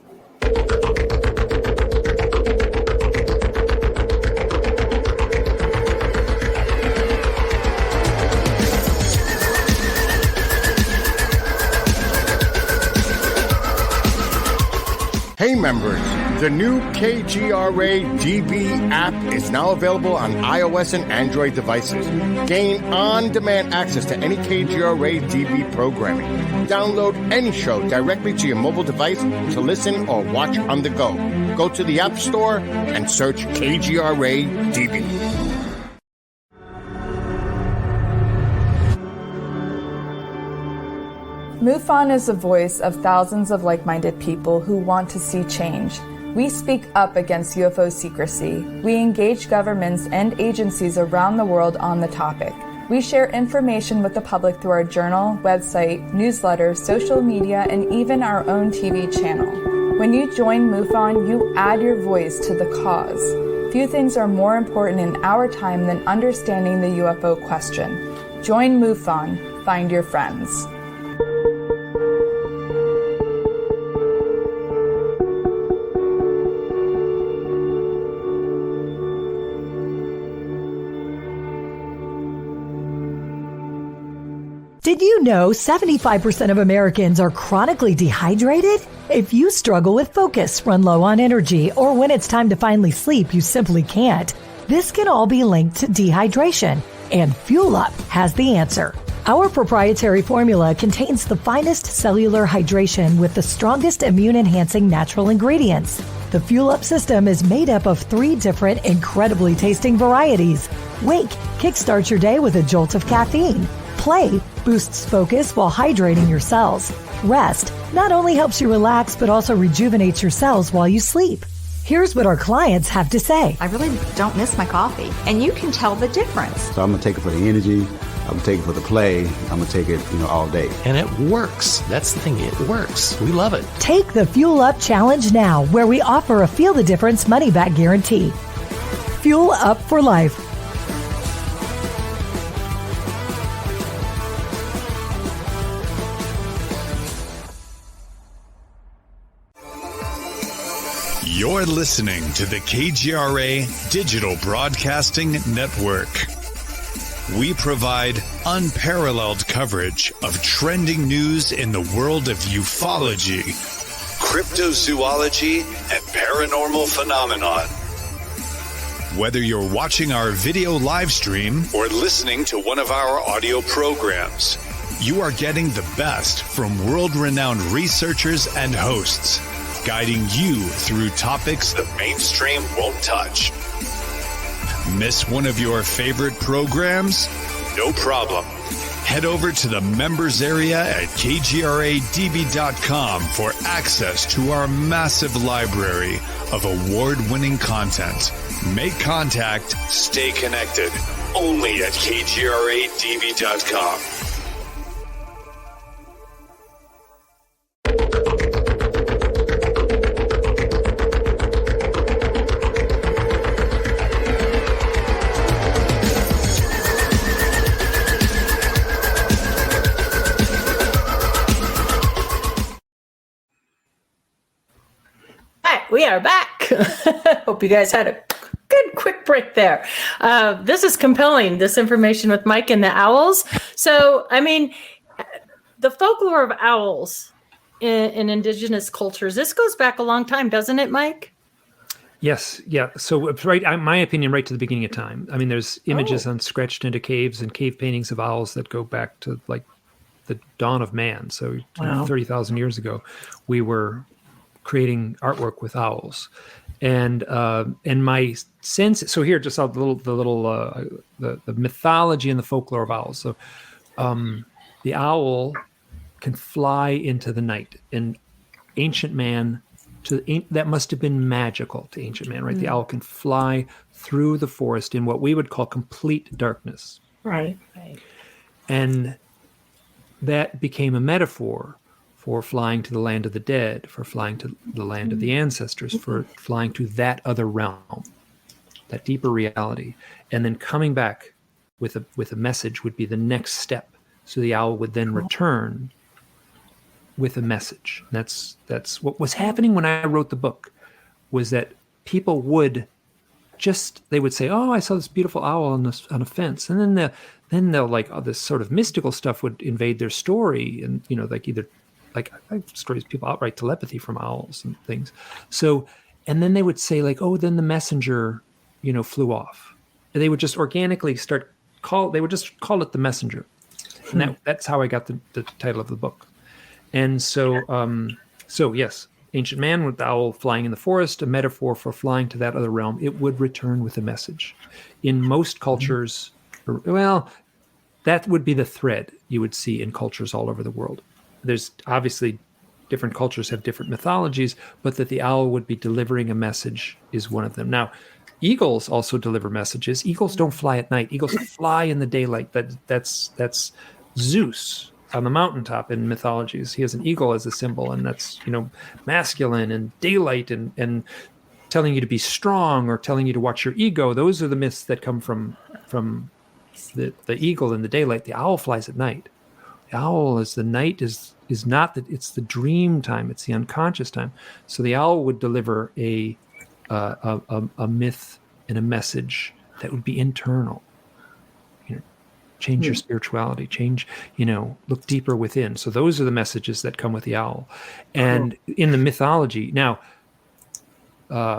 Hey members, the new KGRA DB app is now available on iOS and Android devices. Gain on-demand access to any KGRA DB programming. Download any show directly to your mobile device to listen or watch on the go. Go to the App Store and search KGRA DB. MUFON is the voice of thousands of like-minded people who want to see change. We speak up against UFO secrecy. We engage governments and agencies around the world on the topic. We share information with the public through our journal, website, newsletter, social media, and even our own TV channel. When you join MUFON, you add your voice to the cause. Few things are more important in our time than understanding the UFO question. Join MUFON. Find your friends. Did you know 75% of Americans are chronically dehydrated? If you struggle with focus, run low on energy, or when it's time to finally sleep, you simply can't, this can all be linked to dehydration. And Fuel Up has the answer. Our proprietary formula contains the finest cellular hydration with the strongest immune-enhancing natural ingredients. The Fuel Up system is made up of 3 different incredibly tasting varieties. Wake kickstarts your day with a jolt of caffeine. Play boosts focus while hydrating your cells. Rest not only helps you relax, but also rejuvenates your cells while you sleep. Here's what our clients have to say. I really don't miss my coffee, and you can tell the difference. So I'm going to take it for the energy. I'm going to take it for the play. I'm going to take it, all day. And it works. That's the thing. It works. We love it. Take the Fuel Up Challenge now, where we offer a Feel the Difference money-back guarantee. Fuel Up for life. You're listening to the KGRA Digital Broadcasting Network. We provide unparalleled coverage of trending news in the world of ufology, cryptozoology, and paranormal phenomenon. Whether you're watching our video live stream or listening to one of our audio programs, you are getting the best from world-renowned researchers and hosts, guiding you through topics the mainstream won't touch. Miss one of your favorite programs? No problem. Head over to the members area at kgradb.com for access to our massive library of award-winning content. Make contact, stay connected, only at kgradb.com. We are back. Hope you guys had a good quick break there. This is compelling, this information with Mike and the owls. So, I mean, the folklore of owls in indigenous cultures, this goes back a long time, doesn't it, Mike? Yes, yeah. So it's right, my opinion, right to the beginning of time. I mean, there's images scratched into caves and cave paintings of owls that go back to like the dawn of man. So 30,000 years ago, we were creating artwork with owls, and my sense. So here, just the mythology and the folklore of owls. So, the owl can fly into the night, and ancient man that must have been magical to ancient man, right? The owl can fly through the forest in what we would call complete darkness, right? And that became a metaphor for flying to the land of the dead, for flying to the land of the ancestors, for flying to that other realm, that deeper reality, and then coming back with a message would be the next step. So the owl would then return with a message. That's what was happening when I wrote the book, was that people would they would say, "Oh, I saw this beautiful owl on a fence," and then they'll like this sort of mystical stuff would invade their story, and like either. Like I have stories, people outright telepathy from owls and things. So, and then they would say like, "Oh, then the messenger, flew off." And they would just organically they would just call it the messenger. And that's how I got the title of the book. And so yes, ancient man with the owl flying in the forest, a metaphor for flying to that other realm. It would return with a message. In most cultures, that would be the thread you would see in cultures all over the world. There's obviously different cultures have different mythologies, but that the owl would be delivering a message is one of them. Now, eagles also deliver messages. Eagles don't fly at night. Eagles fly in the daylight. That's Zeus on the mountaintop in mythologies. He has an eagle as a symbol, and that's masculine and daylight and telling you to be strong or telling you to watch your ego. Those are the myths that come from the eagle in the daylight. The owl flies at night. The owl is the night is not that, it's the dream time, it's the unconscious time. So the owl would deliver a myth and a message that would be internal. Change your spirituality, look deeper within. So those are the messages that come with the owl. And in the mythology now, that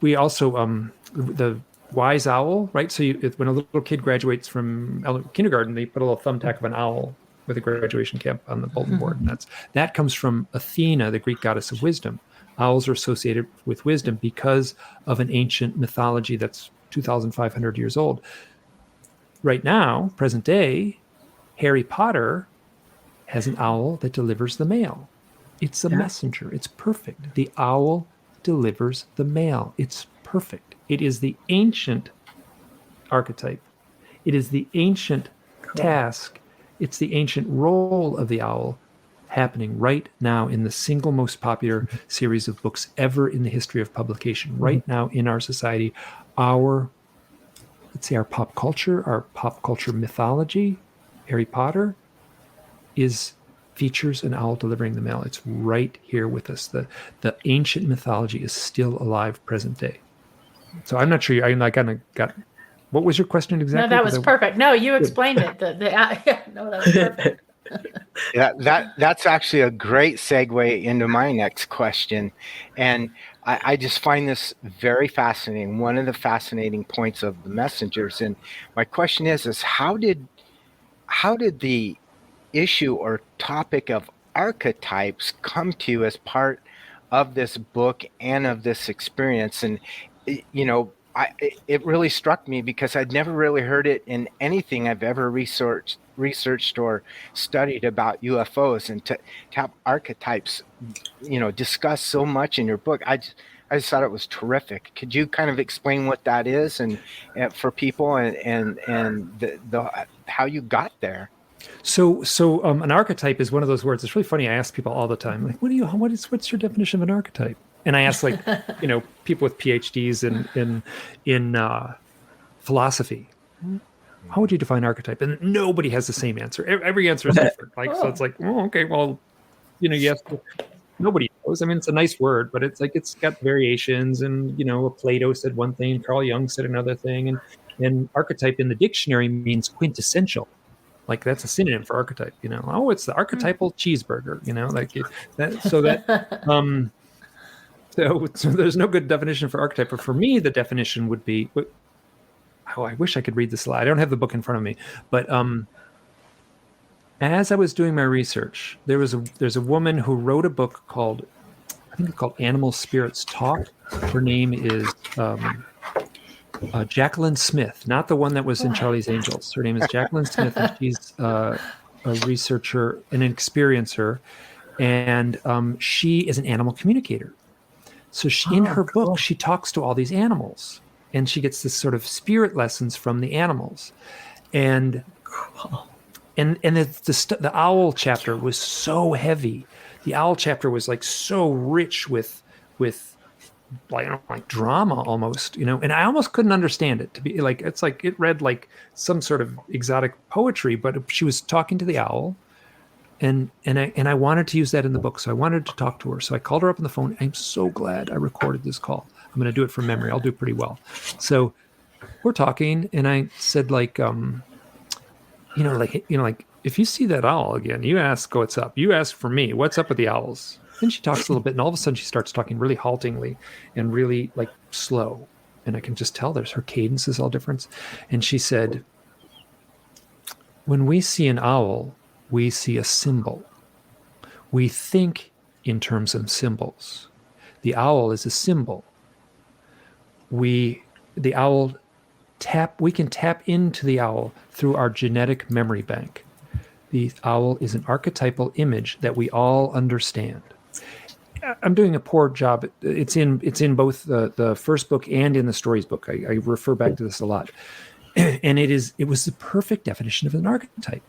we also the wise owl, right? So when a little kid graduates from kindergarten, they put a little thumbtack of an owl with a graduation cap on the bulletin board. And that comes from Athena, the Greek goddess of wisdom. Owls are associated with wisdom because of an ancient mythology that's 2,500 years old. Right now, present day, Harry Potter has an owl that delivers the mail. It's a messenger. It's perfect. The owl delivers the mail. It's perfect. It is the ancient archetype. It is the ancient task. It's the ancient role of the owl happening right now in the single most popular series of books ever in the history of publication. Right now in our society, our pop culture mythology, Harry Potter, features an owl delivering the mail. It's right here with us. The ancient mythology is still alive present day. So I'm not sure. I kind of got. What was your question exactly? No, that was perfect. No, you explained it. No, that was perfect. That's actually a great segue into my next question. And I just find this very fascinating. One of the fascinating points of the messengers. And my question is how did the issue or topic of archetypes come to you as part of this book and of this experience? And, it really struck me because I'd never really heard it in anything I've ever researched or studied about UFOs, and to have archetypes, discussed so much in your book. I just thought it was terrific. Could you kind of explain what that is and for people and the how you got there? So an archetype is one of those words. It's really funny. I ask people all the time, like, what's your definition of an archetype? And I ask, like, people with PhDs in philosophy, how would you define archetype? And nobody has the same answer. Every answer is different. So it's like, okay, well, yes, nobody knows. I mean, it's a nice word, but it's like it's got variations. And Plato said one thing, Carl Jung said another thing, and archetype in the dictionary means quintessential. Like that's a synonym for archetype. It's the archetypal cheeseburger. So there's no good definition for archetype. But for me, the definition would be. I wish I could read the slide. I don't have the book in front of me, but as I was doing my research, there's a woman who wrote a book called Animal Spirits Talk. Her name is Jacqueline Smith, not the one that was in Charlie's Angels. Her name is Jacqueline Smith, and she's a researcher and an experiencer, and she is an animal communicator. So in her book, she talks to all these animals, and she gets this sort of spirit lessons from the animals, and the owl chapter was so heavy. The owl chapter was like so rich with like drama almost, and I almost couldn't understand it. To be like, it's like it read like some sort of exotic poetry, but she was talking to the owl, and I wanted to use that in the book, so I wanted to talk to her. So I called her up on the phone. I'm so glad I recorded this call. I'm going to do it from memory. I'll do pretty well. So we're talking, and I said, like, if you see that owl again, you ask what's up. You ask for me, what's up with the owls? Then she talks a little bit, and all of a sudden she starts talking really haltingly and really like slow. And I can just tell her cadence is all different. And she said, when we see an owl, we see a symbol. We think in terms of symbols. The owl is a symbol. We can tap into the owl through our genetic memory bank. The owl is an archetypal image that we all understand. I'm doing a poor job. It's in both the first book and in the stories book. I refer back to this a lot. And it was the perfect definition of an archetype.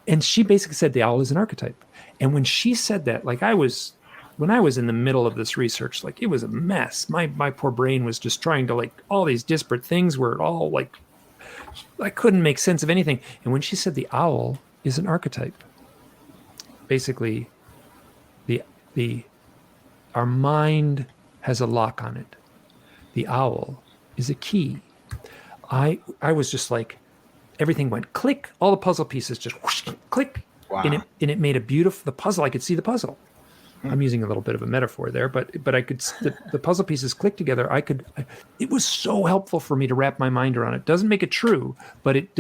And she basically said the owl is an archetype. And when she said that, like when I was in the middle of this research, like it was a mess. My poor brain was just trying to, like, all these disparate things were all like, I couldn't make sense of anything. And when she said the owl is an archetype, basically our mind has a lock on it. The owl is a key. I was just like, everything went click, all the puzzle pieces just whoosh, click. Wow. And it made the puzzle. I could see the puzzle. I'm using a little bit of a metaphor there, but I could, the puzzle pieces click together. It was so helpful for me to wrap my mind around it. Doesn't make it true, but it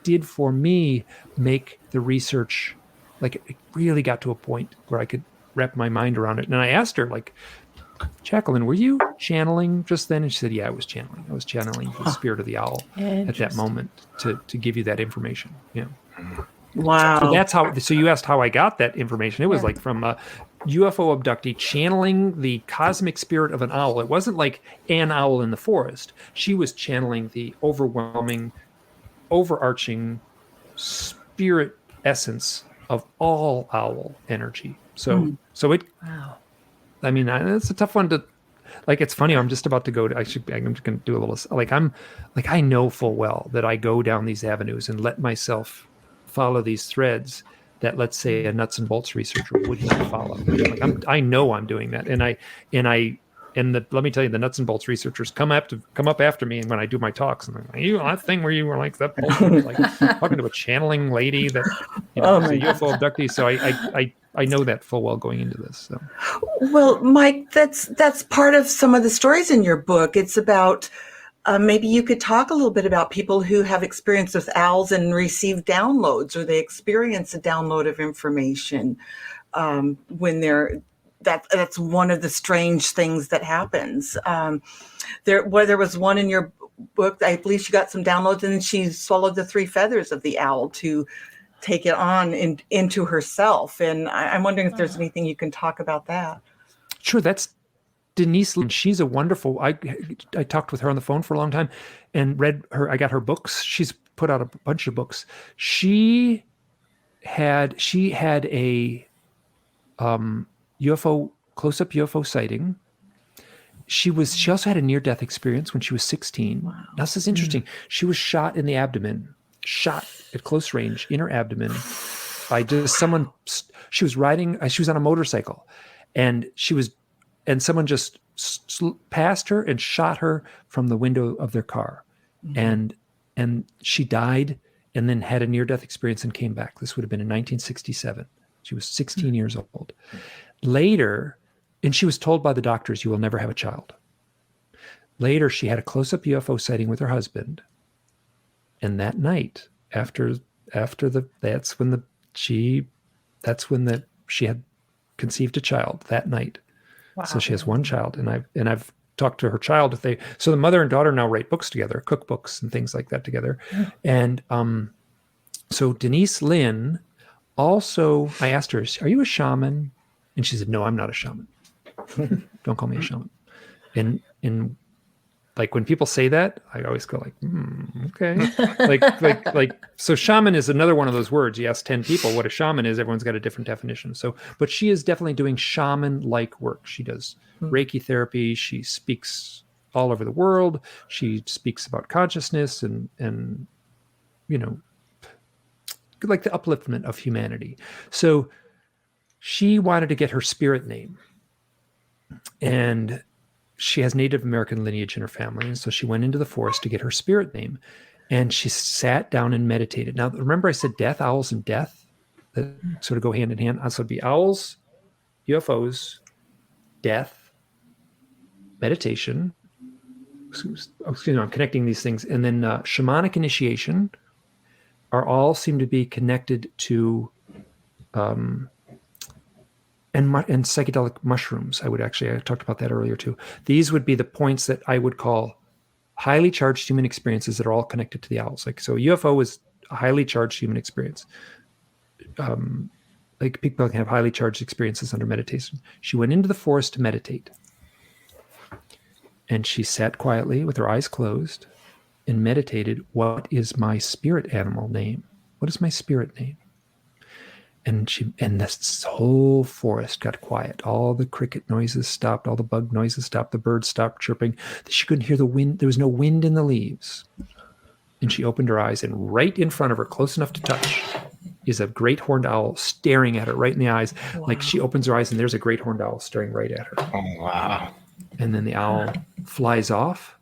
did for me make the research, like it really got to a point where I could wrap my mind around it. And I asked her, like, Jacqueline, were you channeling just then? And she said, yeah, I was channeling. I was channeling the spirit of the owl at that moment to give you that information. Yeah. Wow. So that's how, so you asked how I got that information. It was like from a UFO abductee channeling the cosmic spirit of an owl. It wasn't like an owl in the forest. She was channeling the overwhelming, overarching spirit essence of all owl energy. So it, wow. I mean, it's a tough one to, like, it's funny. I'm just about to go to, I'm just going to do a little, I know full well that I go down these avenues and let myself follow these threads that, let's say, a nuts and bolts researcher would not follow. Like I know I'm doing that. Let me tell you, the nuts and bolts researchers come up after me, and when I do my talks, and like, you that thing where you were like that, like talking to a channeling lady that is a UFO abductee. So I know that full well going into this. So. Well, Mike, that's part of some of the stories in your book. It's about maybe you could talk a little bit about people who have experience with owls and receive downloads, or they experience a download of information when they're. That's one of the strange things that happens. There was one in your book, I believe she got some downloads, and then she swallowed the 3 feathers of the owl to take it on into herself. And I'm wondering if there's anything you can talk about that. Sure, that's Denise. She's a wonderful. I talked with her on the phone for a long time, and read her. I got her books. She's put out a bunch of books. She had a UFO close-up UFO sighting. She also had a near-death experience when she was 16. Wow. Now, this is interesting. She was shot in the abdomen, shot at close range in her abdomen by just someone. She was on a motorcycle, and someone just passed her and shot her from the window of their car. Mm-hmm. And she died, and then had a near-death experience and came back. This would have been in 1967. She was 16 years old. Later, and she was told by the doctors, you will never have a child. Later, she had a close-up UFO sighting with her husband. And that night, that's when she had conceived a child that night. Wow. So she has one child, and I've talked to her child. So the mother and daughter now write books together, cookbooks and things like that together. And so Denise Lynn, also, I asked her, are you a shaman? And she said, no, I'm not a shaman. Don't call me a shaman. And like when people say that, I always go like, okay. like, so shaman is another one of those words. You ask 10 people what a shaman is, everyone's got a different definition. So, but she is definitely doing shaman-like work. She does Reiki therapy. She speaks all over the world. She speaks about consciousness and like the upliftment of humanity. So she wanted to get her spirit name, and she has Native American lineage in her family. And so she went into the forest to get her spirit name, and she sat down and meditated. Now, remember I said death, owls and death that sort of go hand in hand. So it'd be owls, UFOs, death, meditation. I'm connecting these things. And then shamanic initiation all seem to be connected to and psychedelic mushrooms. I talked about that earlier too. These would be the points that I would call highly charged human experiences that are all connected to the owls. Like, so UFO is a highly charged human experience. Like people can have highly charged experiences under meditation. She went into the forest to meditate, and she sat quietly with her eyes closed and meditated. What is my spirit animal name? What is my spirit name? And this whole forest got quiet. All the cricket noises stopped. All the bug noises stopped. The birds stopped chirping. She couldn't hear the wind. There was no wind in the leaves. And she opened her eyes, and right in front of her, close enough to touch, is a great horned owl staring at her right in the eyes. Wow. Like she opens her eyes, and there's a great horned owl staring right at her. Oh, wow. And then the owl flies off,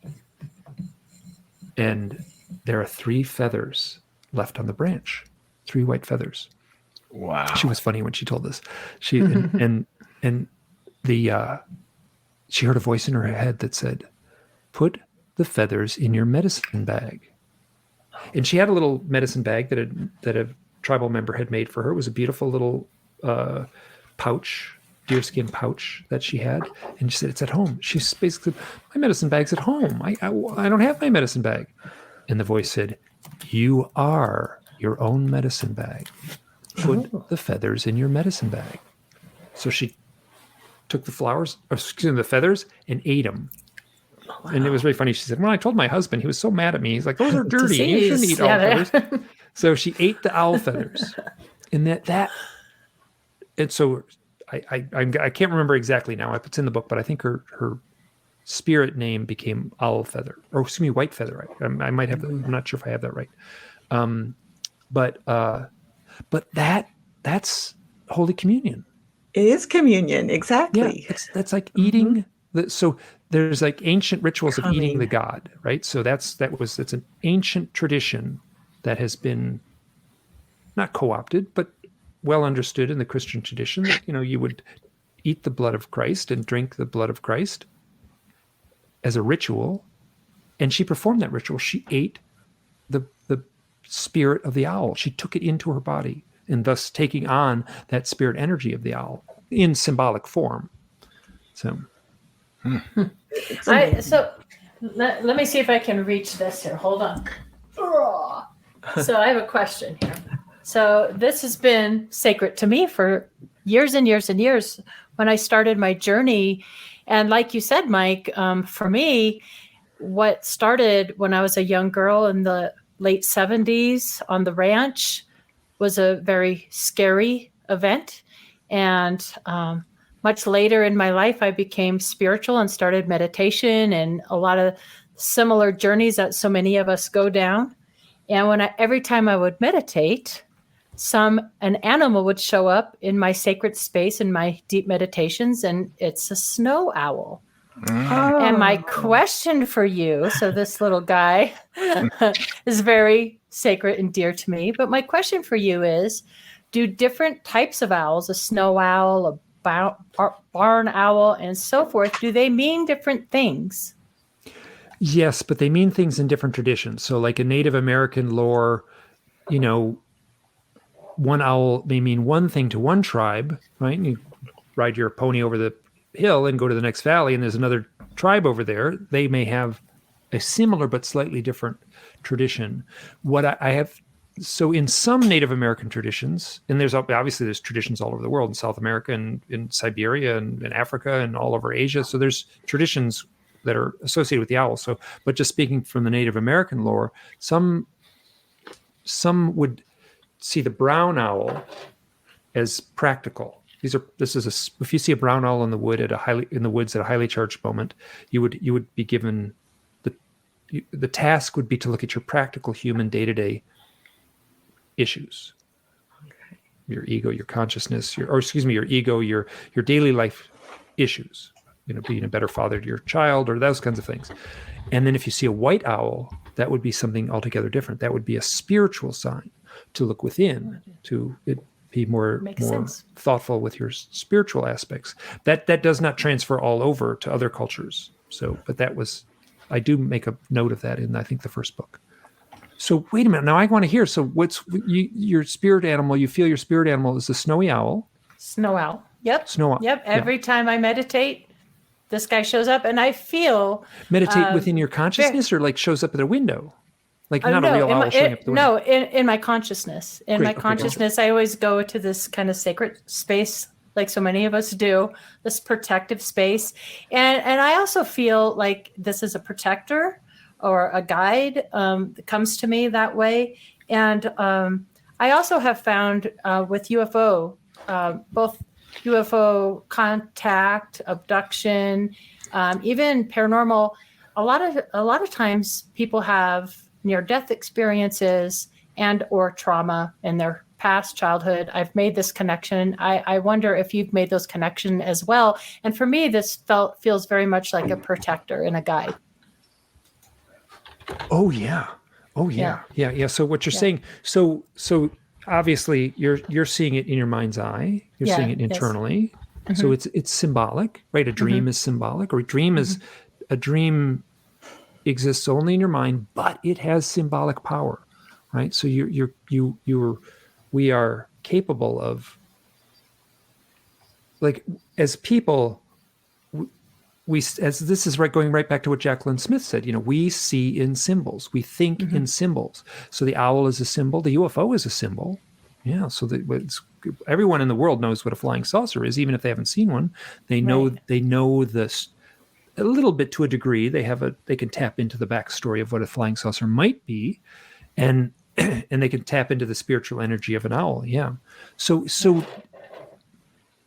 and there are 3 feathers left on the branch, 3 white feathers. Wow. She was funny when she told this. She and the she heard a voice in her head that said, "Put the feathers in your medicine bag." And she had a little medicine bag that a tribal member had made for her. It was a beautiful little pouch, deerskin pouch that she had. And she said, "It's at home." She's basically, "My medicine bag's at home. I don't have my medicine bag." And the voice said, "You are your own medicine bag. Put the feathers in your medicine bag." So she took the the feathers and ate them. Wow. And it was very funny. She said, "Well, I told my husband, he was so mad at me. He's like, those are dirty. You shouldn't eat owl feathers." So she ate the owl feathers. And and so I can't remember exactly now. It's in the book, but I think her spirit name became Owl Feather, or excuse me, White Feather. I might have I'm not sure if I have that right. But that's Holy Communion. It is communion, exactly. Yeah, that's like eating. So there's like ancient rituals of eating the god, right? So it's an ancient tradition that has been not co-opted, but well understood in the Christian tradition that, you would eat the blood of Christ and drink the blood of Christ as a ritual. And she performed that ritual. She ate the spirit of the owl. She took it into her body, and thus taking on that spirit energy of the owl in symbolic form. So, let me see if I can reach this here. Hold on. So I have a question here. So this has been sacred to me for years and years and years when I started my journey. And like you said, Mike, for me, what started when I was a young girl in the late 70s on the ranch was a very scary event. And much later in my life, I became spiritual and started meditation and a lot of similar journeys that so many of us go down. And every time I would meditate, an animal would show up in my sacred space in my deep meditations, and it's a snow owl. And my question for you, so this little guy is very sacred and dear to me, but my question for you is, do different types of owls, a snow owl, a barn owl, and so forth, do they mean different things? Yes, but they mean things in different traditions. So like in Native American lore, one owl may mean one thing to one tribe, right? And you ride your pony over the hill and go to the next valley, and there's another tribe over there. They may have a similar but slightly different tradition. So in some Native American traditions, and there's traditions all over the world, in South America and in Siberia and in Africa and all over Asia. So there's traditions that are associated with the owl. So, but just speaking from the Native American lore, some would see the brown owl as practical. If you see a brown owl in the woods at a highly charged moment, you would be given the task would be to look at your practical human day-to-day issues. Okay. Your ego, your consciousness, your ego, your daily life issues. Being a better father to your child or those kinds of things. And then if you see a white owl, that would be something altogether different. That would be a spiritual sign to look within, to be more thoughtful with your spiritual aspects. That does not transfer all over to other cultures. So, but I do make a note of that in, I think, the first book. So wait a minute. Now I want to hear. So what's your spirit animal? You feel your spirit animal is the snowy owl. Snow owl. Yep. Snow owl. Yep. Every time I meditate, this guy shows up, and I feel meditate within your consciousness, or like shows up at a window, like not a real owl showing up at the window. No, in my consciousness. Consciousness, I always go to this kind of sacred space, like so many of us do, this protective space, and I also feel like this is a protector or a guide that comes to me that way. And I also have found with UFO, both UFO contact, abduction, even paranormal. A lot of times people have near-death experiences and or trauma in their past childhood. I've made this connection. I wonder if you've made those connections as well. And for me, this feels very much like a protector and a guide. Oh yeah. So what you're saying? So obviously you're seeing it in your mind's eye. You're seeing it internally. Yes. So it's symbolic, right? A dream is symbolic, or a dream exists only in your mind, but it has symbolic power, right? So we are capable of, like, as people, we, as this is going right back to what Jacqueline Smith said, we see in symbols, we think in symbols. So the owl is a symbol, the UFO is a symbol. Yeah. So everyone in the world knows what a flying saucer is, even if they haven't seen one. They know this a little bit to a degree. They can tap into the backstory of what a flying saucer might be, and they can tap into the spiritual energy of an owl. Yeah. So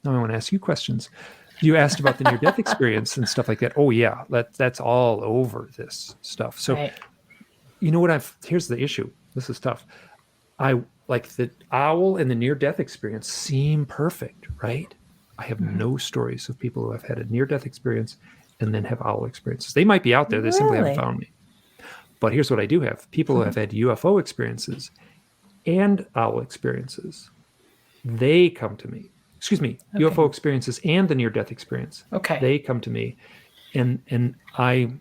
now I want to ask you questions. You asked about the near-death experience and stuff like that. Oh yeah, that's all over this stuff. So, you know what? Here's the issue. This is tough. I like the owl and the near-death experience seem perfect, right? I have no stories of people who have had a near-death experience and then have owl experiences. They might be out there. They simply haven't found me. But here's what I do have. People who have had UFO experiences and owl experiences, they come to me. Excuse me, UFO experiences and the near-death experience. Okay. They come to me, and I'm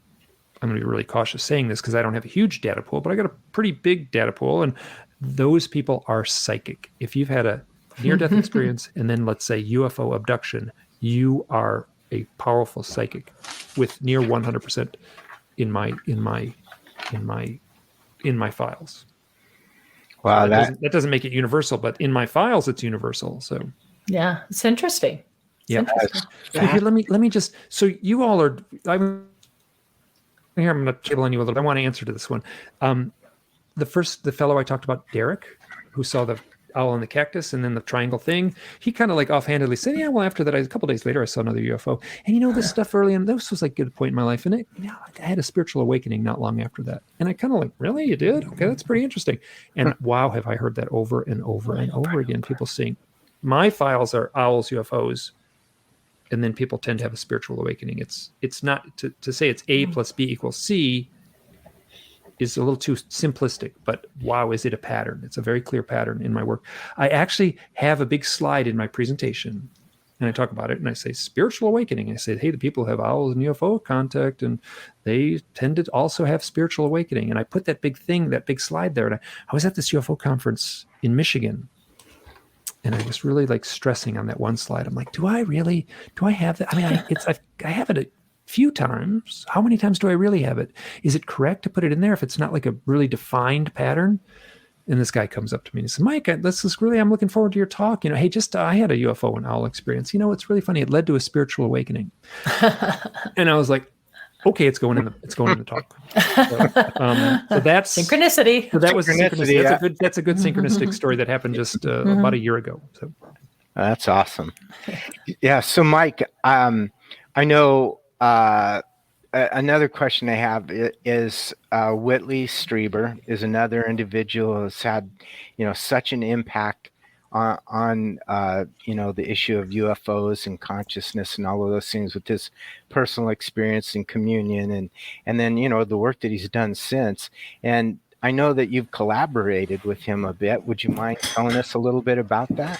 going to be really cautious saying this because I don't have a huge data pool, but I got a pretty big data pool, and those people are psychic. If you've had a near-death experience and then, let's say, UFO abduction, you are a powerful psychic with near 100% in my files. Wow, so that doesn't make it universal, but in my files it's universal. So yeah, it's interesting. Interesting. So here, let me just. So you all are. I'm going to table on you a little. I want to answer to this one. The fellow I talked about, Derek, who saw the owl in the cactus and then the triangle thing, he kind of like offhandedly said, "Yeah, well, after that, a couple days later, I saw another UFO." And this stuff early on, this was like a good point in my life, and I had a spiritual awakening not long after that. And I kind of like, really, you did? Okay, that's pretty interesting. And wow, have I heard that over and over and over again? People saying, my files are owls, UFOs, and then people tend to have a spiritual awakening. It's not to say it's A plus B equals C is a little too simplistic, but wow, is it a pattern? It's a very clear pattern in my work. I actually have a big slide in my presentation, and I talk about it, and I say spiritual awakening. I say, hey, the people have owls and UFO contact, and they tend to also have spiritual awakening. And I put that big slide there. And I was at this UFO conference in Michigan, and I was really like stressing on that one slide. I'm like, do I have that? I mean, I have it a few times. How many times do I really have it? Is it correct to put it in there if it's not like a really defined pattern? And this guy comes up to me and he says, Mike, I'm looking forward to your talk. Hey, I had a UFO and owl experience. It's really funny. It led to a spiritual awakening. And I was like, okay, it's going in the talk. So that's synchronicity. So that was synchronicity. That's a good synchronistic story that happened just about a year ago. So that's awesome. Yeah. So Mike, I know another question I have is Whitley Strieber is another individual who's had such an impact on the issue of UFOs and consciousness and all of those things with his personal experience and communion and then the work that he's done since. And I know that you've collaborated with him a bit. Would you mind telling us a little bit about that?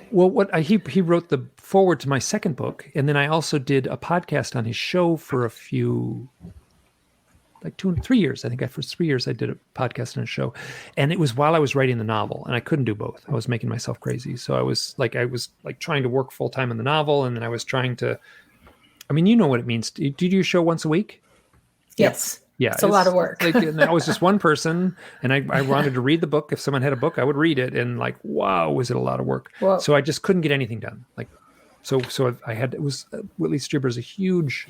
Well, he wrote the foreword to my second book, and then I also did a podcast on his show for a few, like 3 years. I think for 3 years I did a podcast on his show, and it was while I was writing the novel, and I couldn't do both. I was making myself crazy, so I was trying to work full time on the novel, and then I was trying to. I mean, you know what it means. Do you do your show once a week? Yes. Yeah, it's a lot of work. And I was just one person, and I wanted to read the book. If someone had a book, I would read it, and wow, was it a lot of work? Whoa. So I just couldn't get anything done. Whitley Strieber is a huge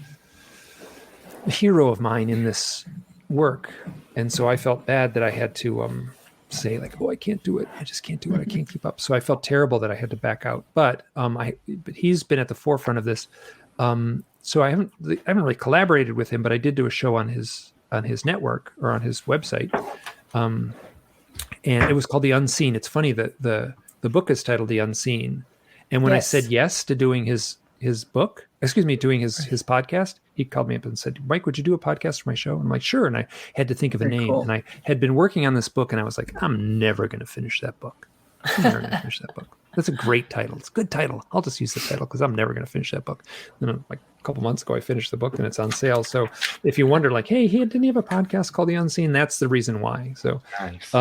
hero of mine in this work, and so I felt bad that I had to say I can't do it. I just can't do it. I can't keep up. So I felt terrible that I had to back out. But he's been at the forefront of this. So I haven't really collaborated with him, but I did do a show on his network or on his website, and it was called The Unseen. It's funny that the book is titled The Unseen, and when I said yes to doing his podcast, he called me up and said, Mike, would you do a podcast for my show? And I'm like, sure. And I had to think of a name, and I had been working on this book, and I was like, I'm never going to finish that book. I'm never going to finish that book. That's a great title. It's a good title. I'll just use the title because I'm never going to finish that book. Like a couple months ago, I finished the book and it's on sale. So if you wonder, like, hey, didn't he have a podcast called The Unseen? That's the reason why. So, Nice.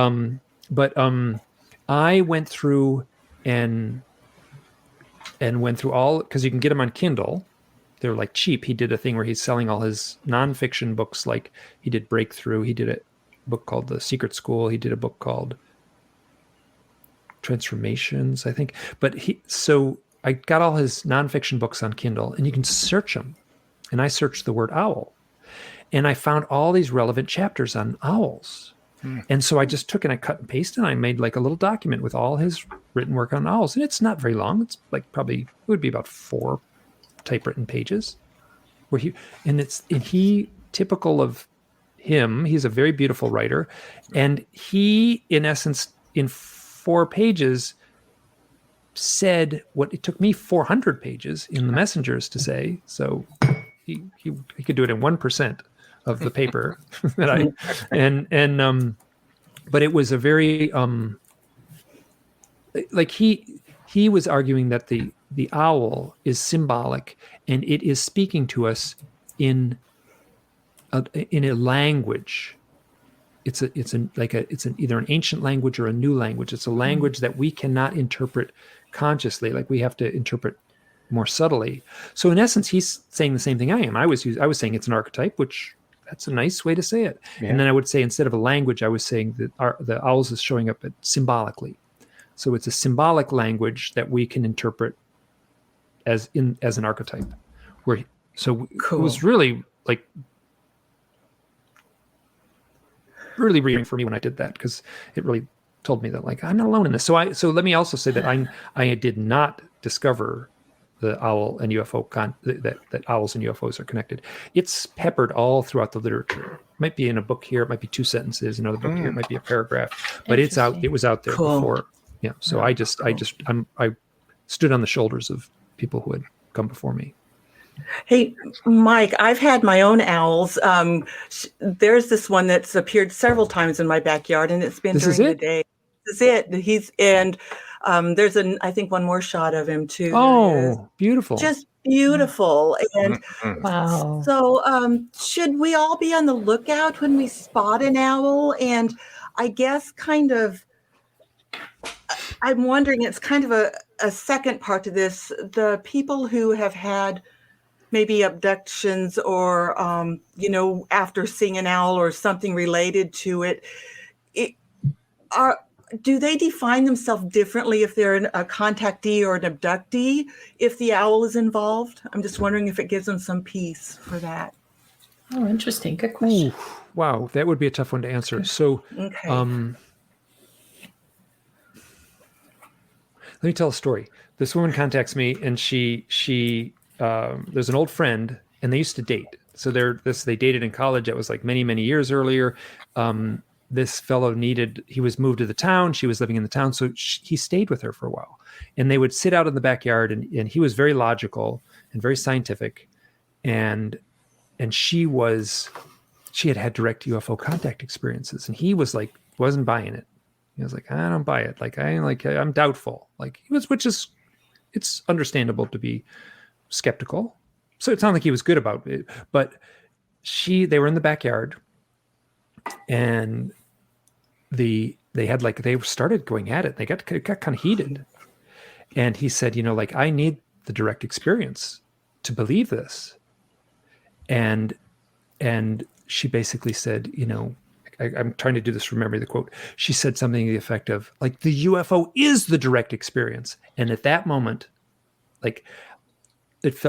I went through and went through all, because you can get them on Kindle. They're like cheap. He did a thing where he's selling all his nonfiction books. Like he did Breakthrough. He did a book called The Secret School. He did a book called Transformations, I think. So I got all his nonfiction books on Kindle, and you can search them. And I searched the word owl, and I found all these relevant chapters on owls. And so I just took and I cut and pasted, and I made like a little document with all his written work on owls. And it's not very long. It's like probably, it would be about 4 typewritten pages. He typical of him, he's a very beautiful writer. And he, in essence, in 4 pages, said what it took me 400 pages in the messengers to say. So he could do it in 1% of the paper that but it was a very like he was arguing that the owl is symbolic, and it is speaking to us in a language. It's either an ancient language or a new language. It's a language that we cannot interpret consciously, like we have to interpret more subtly. So in essence, he's saying the same thing I am. I was saying it's an archetype, which that's a nice way to say it. Yeah. And then I would say, instead of a language, I was saying that the owls is showing up symbolically. So it's a symbolic language that we can interpret as an archetype. Cool. It was really really reading for me when I did that, because it really told me that, like, I'm not alone in this. So let me also say that I did not discover the owl and UFO that owls and UFOs are connected. It's peppered all throughout the literature. It might be in a book here, it might be 2 sentences, another book here, it might be a paragraph, but it was out there before. Yeah. So I stood on the shoulders of people who had come before me. Hey, Mike, I've had my own owls. There's this one that's appeared several times in my backyard, and it's been during the day. This is it. There's I think one more shot of him too. Oh, beautiful. Just beautiful. And wow. So should we all be on the lookout when we spot an owl? And I guess I'm wondering, it's kind of a second part to this. The people who have had maybe abductions or, after seeing an owl or something related to it, do they define themselves differently if they're a contactee or an abductee if the owl is involved? I'm just wondering if it gives them some peace for that. Oh, interesting. Good question. Ooh, wow, that would be a tough one to answer. So, okay. Let me tell a story. This woman contacts me, and she there's an old friend, and they used to date. So they dated in college. That was like many, many years earlier. This fellow he was moved to the town. She was living in the town. So he stayed with her for a while, and they would sit out in the backyard, and he was very logical and very scientific. And she had direct UFO contact experiences, and he wasn't buying it. He was like, I don't buy it. I'm doubtful. It's understandable to be skeptical. So it sounded like he was good about it, but they were in the backyard, and they started going at it. It got kind of heated, and he said, I need the direct experience to believe this. And she basically said, I'm trying to do this from memory, the quote. She said something to the effect of, the UFO is the direct experience. And at that moment,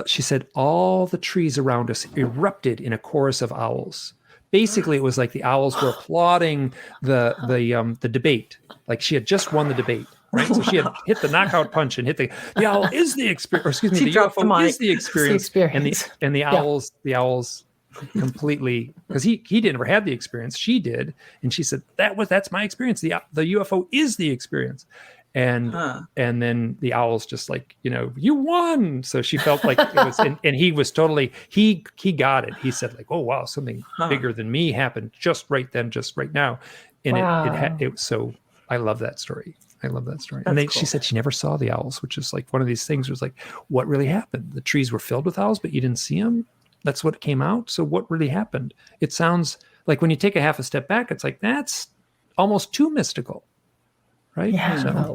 she said, all the trees around us erupted in a chorus of owls. Basically, it was like the owls were applauding the debate. Like she had just won the debate, right? So she had hit the knockout punch and hit the owl is the experience, or excuse me, the UFO is the experience. And the owls completely, because he never had the experience, she did, and she said that's my experience. The UFO is the experience, and then the owls just you won. So she felt like it was, and he was totally he got it. He said oh wow, something bigger than me happened just right then, just right now, and wow. So I love that story. I love that story. That's And cool. she said she never saw the owls, which is like one of these things. Was like, what really happened? The trees were filled with owls, but you didn't see them. That's what came out. So what really happened? It sounds like when you take a half a step back, it's like that's almost too mystical, right? Yeah.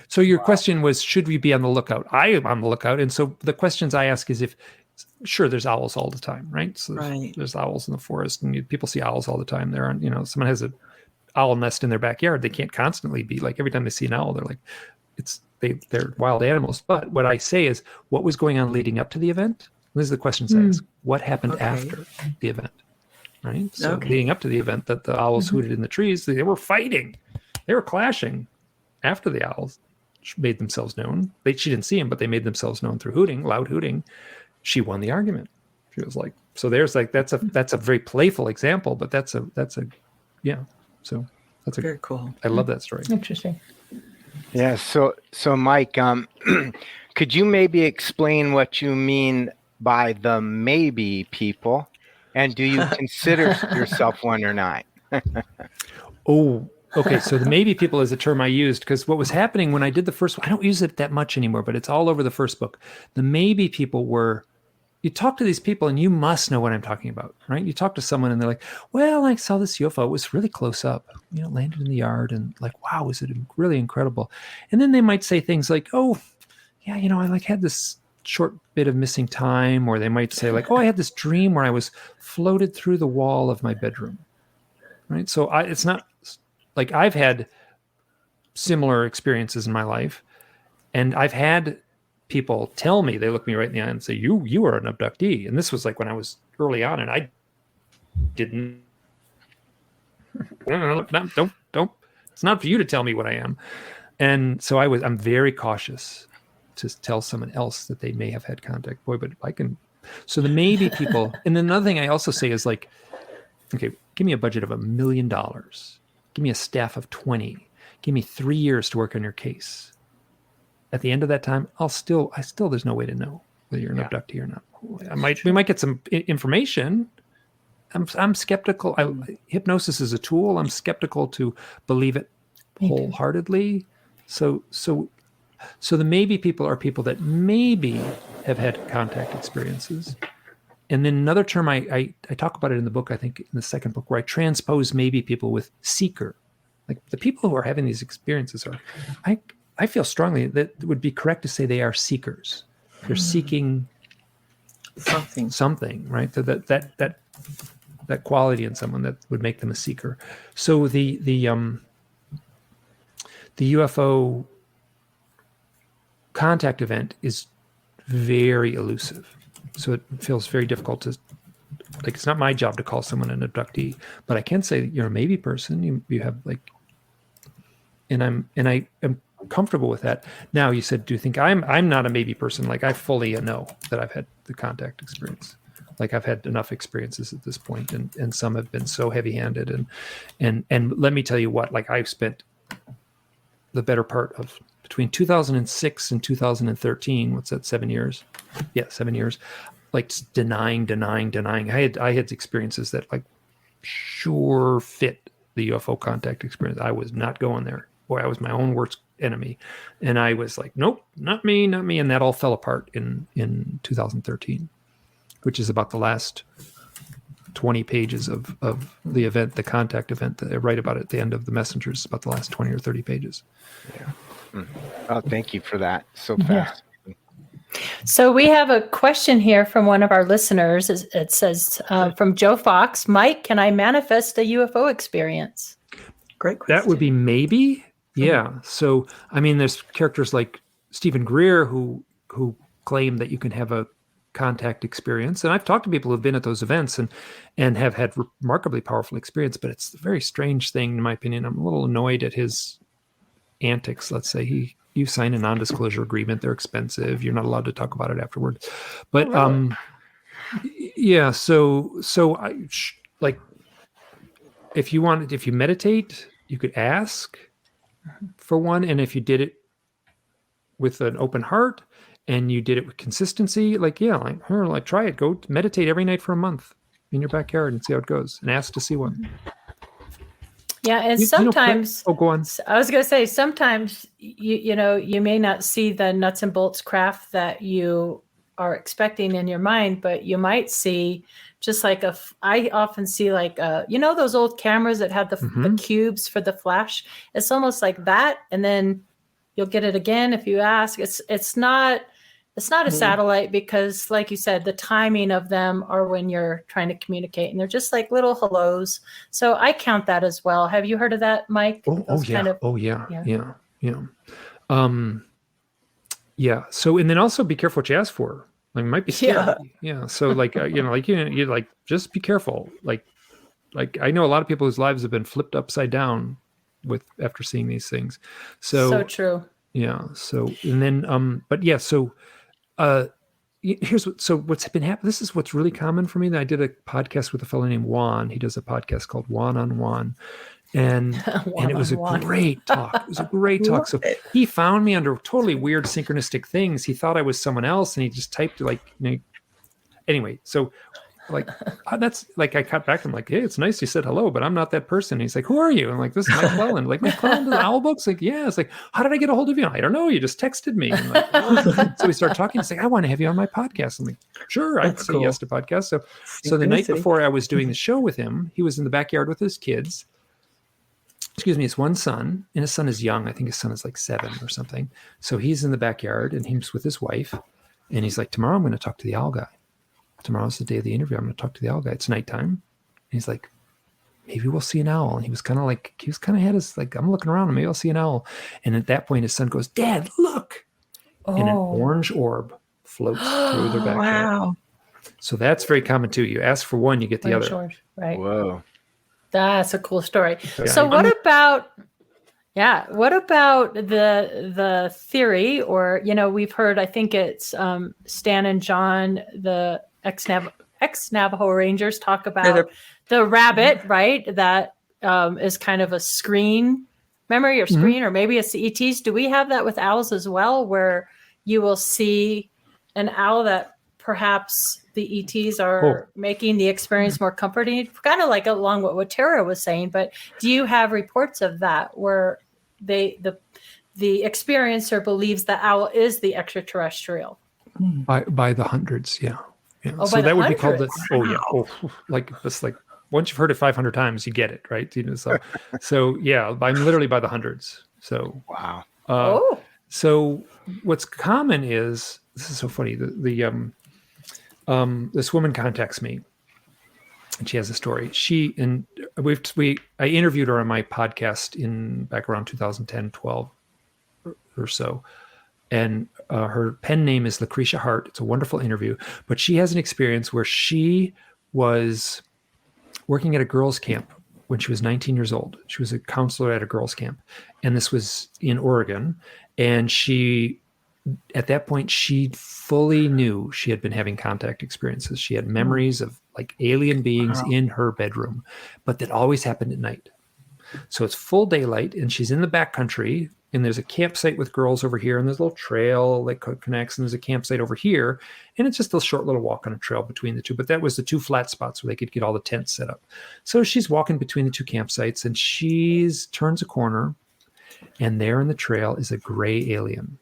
So your question was, should we be on the lookout? I am on the lookout. And so the questions I ask is sure, there's owls all the time, right? So there's owls in the forest, and people see owls all the time. They're on, someone has a owl nest in their backyard. They can't constantly be like, every time they see an owl, they're like, they're wild animals. But what I say is, what was going on leading up to the event? This is the questions I ask. What happened after the event? Right? So leading up to the event that the owls hooted in the trees, they were fighting. They were clashing after the owls made themselves known. She didn't see them, but they made themselves known through hooting, loud hooting. She won the argument. She was like, so there's like, that's a very playful example, but that's a so that's very cool. I love that story. Interesting. Yeah. So Mike, could you maybe explain what you mean by the maybe people, and do you consider yourself one or not? Okay. So the maybe people is a term I used because what was happening when I did the first one, I don't use it that much anymore, but it's all over the first book. The maybe people were, you talk to these people and you must know what I'm talking about, right? You talk to someone and they're like, well, I saw this UFO. It was really close up, landed in the yard, and like, wow, was it really incredible? And then they might say things like, oh, yeah, I like had this short bit of missing time, or they might say like, oh, I had this dream where I was floated through the wall of my bedroom, right? So it's not like I've had similar experiences in my life, and I've had people tell me, they look me right in the eye and say, you are an abductee. And this was like when I was early on, and I didn't, don't, it's not for you to tell me what I am. And so I'm very cautious to tell someone else that they may have had contact. Boy, but I can, so the maybe people, and then another thing I also say is like, okay, give me a budget of $1 million. Give me a staff of 20. Give me 3 years to work on your case. At the end of that time, there's no way to know whether you're an abductee or not. We might get some information. I'm skeptical. Hypnosis is a tool. I'm skeptical to believe it wholeheartedly. So the maybe people are people that maybe have had contact experiences. And then another term, I talk about it in the book, I think in the second book, where I transpose maybe people with seeker. Like the people who are having these experiences I feel strongly that it would be correct to say they are seekers. They're seeking something, right? So that quality in someone that would make them a seeker. So the UFO contact event is very elusive. So it feels very difficult to, like, it's not my job to call someone an abductee, but I can say you're a maybe person. You have like, and I am comfortable with that. Now you said, do you think I'm not a maybe person? Like I fully know that I've had the contact experience. Like I've had enough experiences at this point, and some have been so heavy-handed. And let me tell you what, like I've spent the better part of between 2006 and 2013. What's that? 7 years? Yeah, 7 years. Like denying. I had experiences that like sure fit the UFO contact experience. I was not going there. Boy, I was my own worst enemy. And I was like, nope, not me. And that all fell apart in 2013, which is about the last 20 pages of the event, the contact event that I write about at the end of The Messengers. About the last 20 or 30 pages. Yeah. Oh, thank you for that. So fast. Yeah. So we have a question here from one of our listeners. It says from Joe Fox, Mike, can I manifest a UFO experience? Great question. That would be maybe. Yeah. So, I mean, there's characters like Stephen Greer who claim that you can have a contact experience. And I've talked to people who've been at those events and have had remarkably powerful experience, but it's a very strange thing, in my opinion. I'm a little annoyed at his antics. Let's say you sign a non-disclosure agreement. They're expensive. You're not allowed to talk about it afterward. But, yeah. So like if you meditate, you could ask for one. And if you did it with an open heart and you did it with consistency, like try it. Go meditate every night for a month in your backyard and see how it goes, and ask to see one. Yeah, and You know, sometimes go on. I was going to say sometimes you may not see the nuts and bolts craft that you are expecting in your mind, but you might see just like I often see like those old cameras that had the cubes for the flash. It's almost like that, and then you'll get it again if you ask. It's not a satellite because, like you said, the timing of them are when you're trying to communicate, and they're just like little hellos. So I count that as well. Have you heard of that, Mike? Yeah. So, and then also be careful what you ask for. Like, it might be scary. Yeah. So, like, you like, just be careful. Like I know a lot of people whose lives have been flipped upside down after seeing these things. So true. Yeah. So, and then, but yeah. So, what's been happening. This is what's really common for me. I did a podcast with a fellow named Juan. He does a podcast called Juan on Juan. And it was a great talk. It was a great talk. So he found me under totally weird synchronistic things. He thought I was someone else, and he just typed anyway. So that's like, I cut back. I'm like, hey, it's nice you said hello, but I'm not that person. He's like, who are you? I'm like, this is Mike Clelland. Like, Mike Clelland of the Owl Books? Like, yeah. It's like, how did I get a hold of you? I don't know. You just texted me. I'm like, so we started talking. He's like, I want to have you on my podcast. I'm like, sure. I'd say yes to podcast. So the night before I was doing the show with him, he was in the backyard with his kids. His one son, and his son is young. I think his son is like 7 or something. So he's in the backyard, and he's with his wife, and he's like, tomorrow I'm going to talk to the owl guy. Tomorrow's the day of the interview. I'm going to talk to the owl guy. It's nighttime. And he's like, maybe we'll see an owl. And he was kind of had his, like, I'm looking around and maybe I'll see an owl. And at that point, his son goes, Dad, look. And an orange orb floats through their backyard. Wow. So that's very common too. You ask for one, you get the other. Orange, right. Whoa. That's a cool story. So what about the theory, or, we've heard, I think it's Stan and John, the ex-Navajo Rangers, talk about the rabbit, right? That is kind of a screen memory or screen, or maybe it's the ETs. Do we have that with owls as well, where you will see an owl that perhaps the ETs are making the experience more comforting, kind of like along what Tara was saying? But do you have reports of that where the experiencer believes the owl is the extraterrestrial? By the hundreds, yeah. Oh, so that would be called once you've heard it 500 times, you get it, right? So yeah, I'm literally by the hundreds. So wow. So what's common is, this is so funny. This woman contacts me, and she has a story. I interviewed her on my podcast back around 2010, 12 or so. And her pen name is Lucretia Hart. It's a wonderful interview, but she has an experience where she was working at a girls' camp when she was 19 years old. She was a counselor at a girls' camp, and this was in Oregon. And at that point, she fully knew she had been having contact experiences. She had memories of like alien beings in her bedroom, but that always happened at night. So it's full daylight, and she's in the backcountry, and there's a campsite with girls over here, and there's a little trail that connects, and there's a campsite over here, and it's just a short little walk on a trail between the two. But that was the two flat spots where they could get all the tents set up. So she's walking between the two campsites, and turns a corner, and there in the trail is a gray alien.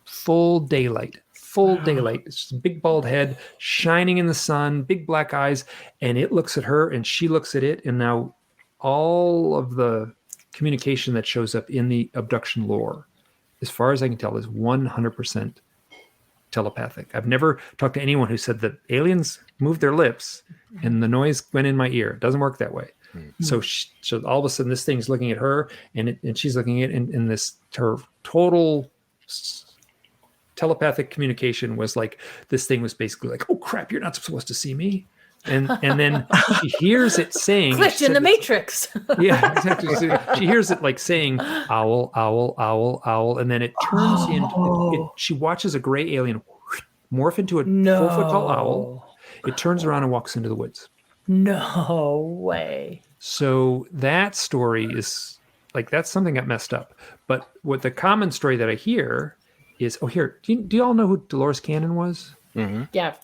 Full daylight. It's just a big bald head shining in the sun, big black eyes, and it looks at her and she looks at it. And now all of the communication that shows up in the abduction lore, as far as I can tell, is 100% telepathic. I've never talked to anyone who said that aliens moved their lips and the noise went in my ear. It doesn't work that way. So all of a sudden this thing's looking at her and she's looking at it, and her total telepathic communication was like, this thing was basically like, oh crap, you're not supposed to see me. And then she hears it saying, glitch in the Matrix. Yeah, exactly. She hears it like saying owl, owl, owl, owl. And then it turns into, she watches a gray alien morph into a 4-foot tall owl. It turns around and walks into the woods. No way. So that story is like, that's something that messed up. But what the common story that I hear is, do you all know who Dolores Cannon was? Mm-hmm. Yeah.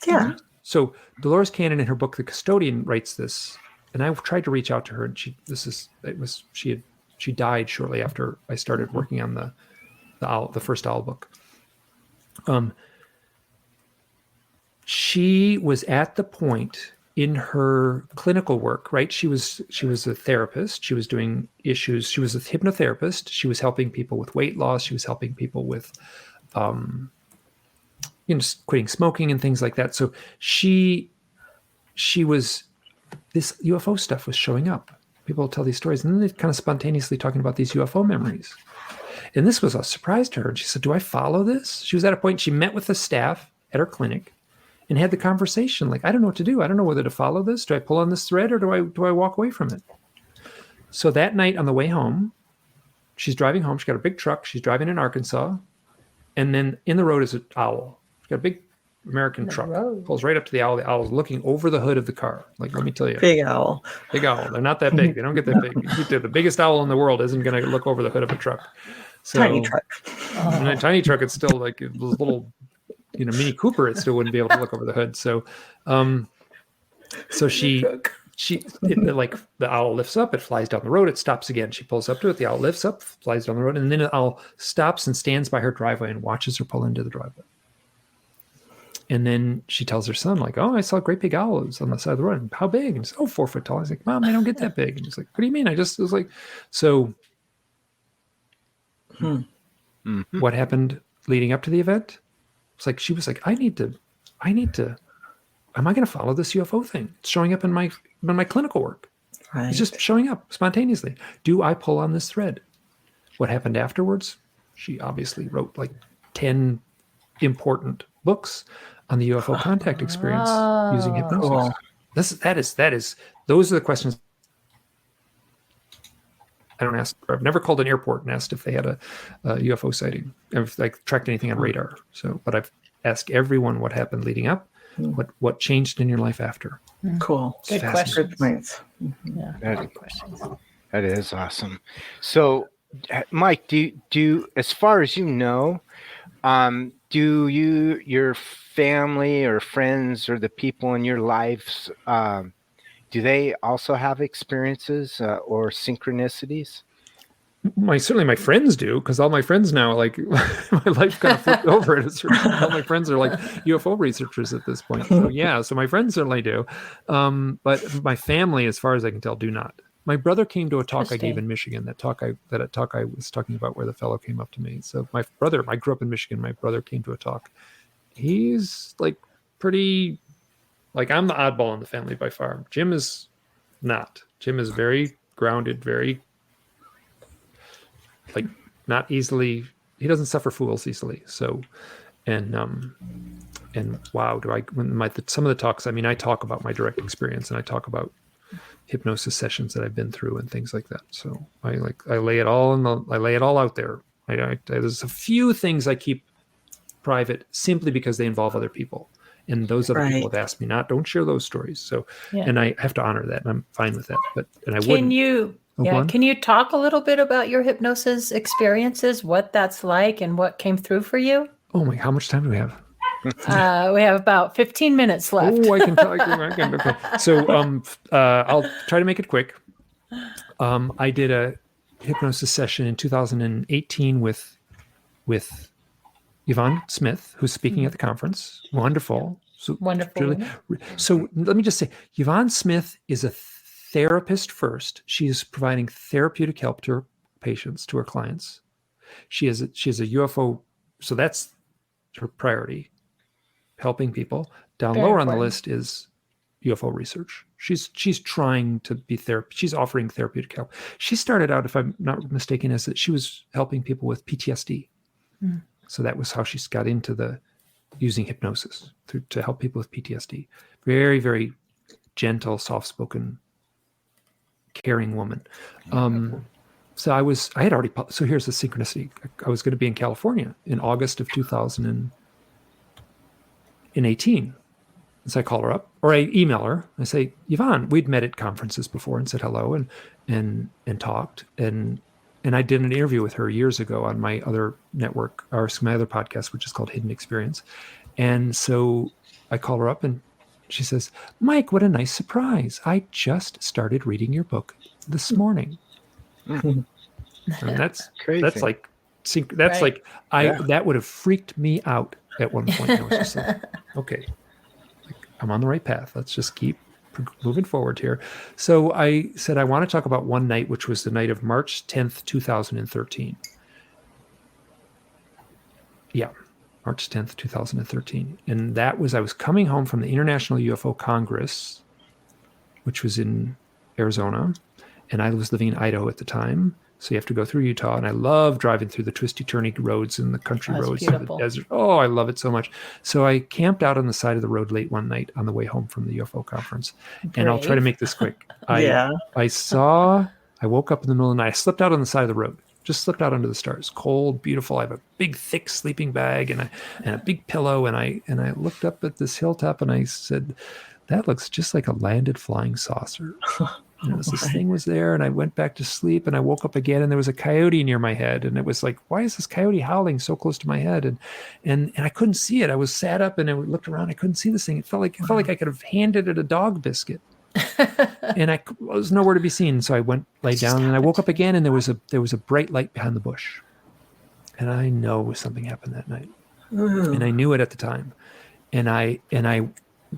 So Dolores Cannon, in her book The Custodian, writes this and I tried to reach out to her, and she died shortly after I started working on the first owl book. She was at the point in her clinical work, right? She was a therapist. She was doing issues. She was a hypnotherapist. She was helping people with weight loss. She was helping people with, quitting smoking and things like that. So she was, this UFO stuff was showing up. People tell these stories, and then they're kind of spontaneously talking about these UFO memories. And this was a surprise to her. And she said, do I follow this? She was at a point, she met with the staff at her clinic and had the conversation. Like, I don't know what to do. I don't know whether to follow this. Do I pull on this thread, or do I walk away from it? So that night on the way home, she's driving home. She's got a big truck. She's driving in Arkansas. And then in the road is an owl. She's got a big American truck. Pulls right up to the owl. The owl's looking over the hood of the car. Like, let me tell you. Big owl. Big owl. They're not that big. They don't get that big. The biggest owl in the world isn't going to look over the hood of a truck. So, tiny truck. In a tiny truck, it's still like this little, Mini Cooper. It still wouldn't be able to look over the hood. So, like the owl lifts up, it flies down the road, it stops again. She pulls up to it. The owl lifts up, flies down the road, and then the owl stops and stands by her driveway and watches her pull into the driveway. And then she tells her son, like, "Oh, I saw a great big owl. It was on the side of the road. How big?" And he's, "Oh, 4 foot tall." He's like, "Mom, they don't get that big." And he's like, "What do you mean? I just," it was like, so. What happened leading up to the event? It's like, she was like, I need to, am I going to follow this UFO thing? It's showing up in my clinical work. Right. It's just showing up spontaneously. Do I pull on this thread? What happened afterwards? She obviously wrote like 10 important books on the UFO contact experience using hypnosis. Cool. Those are the questions I don't ask. I've never called an airport and asked if they had a UFO sighting, if like tracked anything on radar. So, but I've asked everyone what happened leading up, what changed in your life after. Cool. Good questions. Yeah, good questions. That is awesome. So, Mike, do as far as you know, do your family or friends or the people in your lives, do they also have experiences or synchronicities? Certainly my friends do, because all my friends now, like, my life kind of flipped over at a certain point. All my friends are like UFO researchers at this point. So yeah, so my friends certainly do. But my family, as far as I can tell, do not. My brother came to a talk I gave in Michigan, that talk I was talking about where the fellow came up to me. So my brother, I grew up in Michigan, my brother came to a talk. He's like pretty, like, I'm the oddball in the family by far. Jim is not. Jim is very grounded, very, like, not easily, he doesn't suffer fools easily. So, and wow, some of the talks, I mean, I talk about my direct experience, and I talk about hypnosis sessions that I've been through and things like that. So I lay it all out there. There's a few things I keep private simply because they involve other people. And those other people have asked me don't share those stories. So, and I have to honor that, and I'm fine with that. Can you talk a little bit about your hypnosis experiences, what that's like and what came through for you? Oh my, how much time do we have? We have about 15 minutes left. Oh, I can talk. Okay. So, I'll try to make it quick. I did a hypnosis session in 2018 with Yvonne Smith, who's speaking at the conference. Wonderful. So wonderful. So let me just say, Yvonne Smith is a therapist first. She is providing therapeutic help to her patients, to her clients. She is a UFO, so that's her priority, helping people. Down lower on the list is UFO research. She's trying to be she's offering therapeutic help. She started out, if I'm not mistaken, as that she was helping people with PTSD. So that was how she got into using hypnosis to help people with PTSD. Very, very gentle, soft-spoken, caring woman. So here's the synchronicity. I was going to be in California in August of 2018. So I call her up, or I email her. I say, Yvonne, we'd met at conferences before and said hello and talked. And I did an interview with her years ago on my other network, or my other podcast, which is called Hidden Experience. And so I call her up, and she says, Mike, what a nice surprise. I just started reading your book this morning. And that's Crazy. That's like that would have freaked me out at one point. I was just like, okay, I'm on the right path. Let's just keep moving forward here. So I said, I want to talk about one night, which was the night of March 10th, 2013. Yeah, March 10th, 2013. And that was, I was coming home from the International UFO Congress, which was in Arizona. And I was living in Idaho at the time. So you have to go through Utah. And I love driving through the twisty-turny roads and the country roads of the desert. Oh, I love it so much. So I camped out on the side of the road late one night on the way home from the UFO conference. And I'll try to make this quick. I woke up in the middle of the night. I slipped out on the side of the road. Just slipped out under the stars. Cold, beautiful. I have a big, thick sleeping bag and a big pillow. And I looked up at this hilltop and I said, that looks just like a landed flying saucer. This thing was there, and I went back to sleep, and I woke up again, and there was a coyote near my head, and it was like, why is this coyote howling so close to my head? And I couldn't see it. I was sat up, and I looked around. I couldn't see this thing. It felt like I could have handed it a dog biscuit, and I was nowhere to be seen. So I lay down, and I woke up again, and there was a bright light behind the bush, and I know something happened that night, and I knew it at the time, and I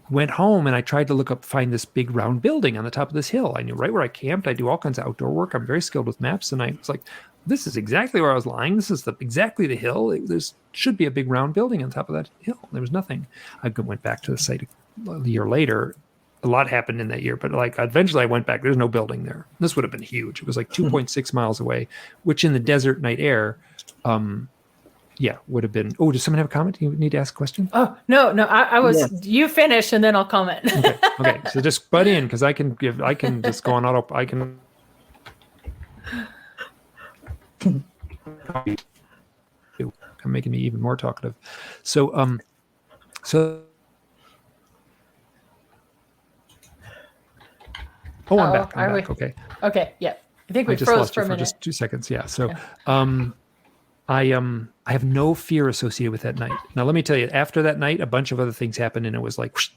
went home and I tried to find this big round building on the top of this hill. I knew right where I camped. I do all kinds of outdoor work. I'm very skilled with maps. And I was like, this is exactly where I was lying. This is exactly the hill. There should be a big round building on top of that hill. There was nothing. I went back to the site a year later. A lot happened in that year, but eventually I went back. There's no building there. This would have been huge. It was like 2.6 miles away, which in the desert night air, would have been. Oh, does someone have a comment? You need to ask a question? Oh, no. I was, you finish and then I'll comment. Okay. So just butt in because I can just go on auto. I can. I'm making me even more talkative. So, I'm back. Okay. Okay. Yeah. I think we just froze lost for you a minute. Just 2 seconds. Yeah. So, I have no fear associated with that night. Now, let me tell you, after that night, a bunch of other things happened, and it was like whoosh,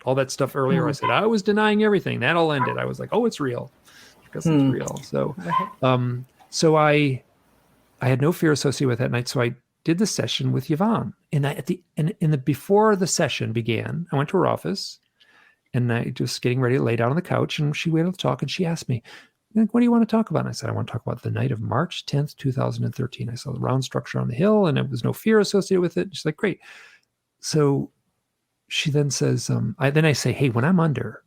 all that stuff earlier. I said I was denying everything. That all ended. I was like, oh, it's real, because it's real. So, so I had no fear associated with that night. So I did the session with Yvonne, and before the session began, I went to her office, and I just getting ready to lay down on the couch, and she waited to talk, and she asked me, what do you want to talk about? And I said, I want to talk about the night of March 10th, 2013. I saw the round structure on the hill and there was no fear associated with it. She's like, great. So she then says, I say, hey, when I'm under,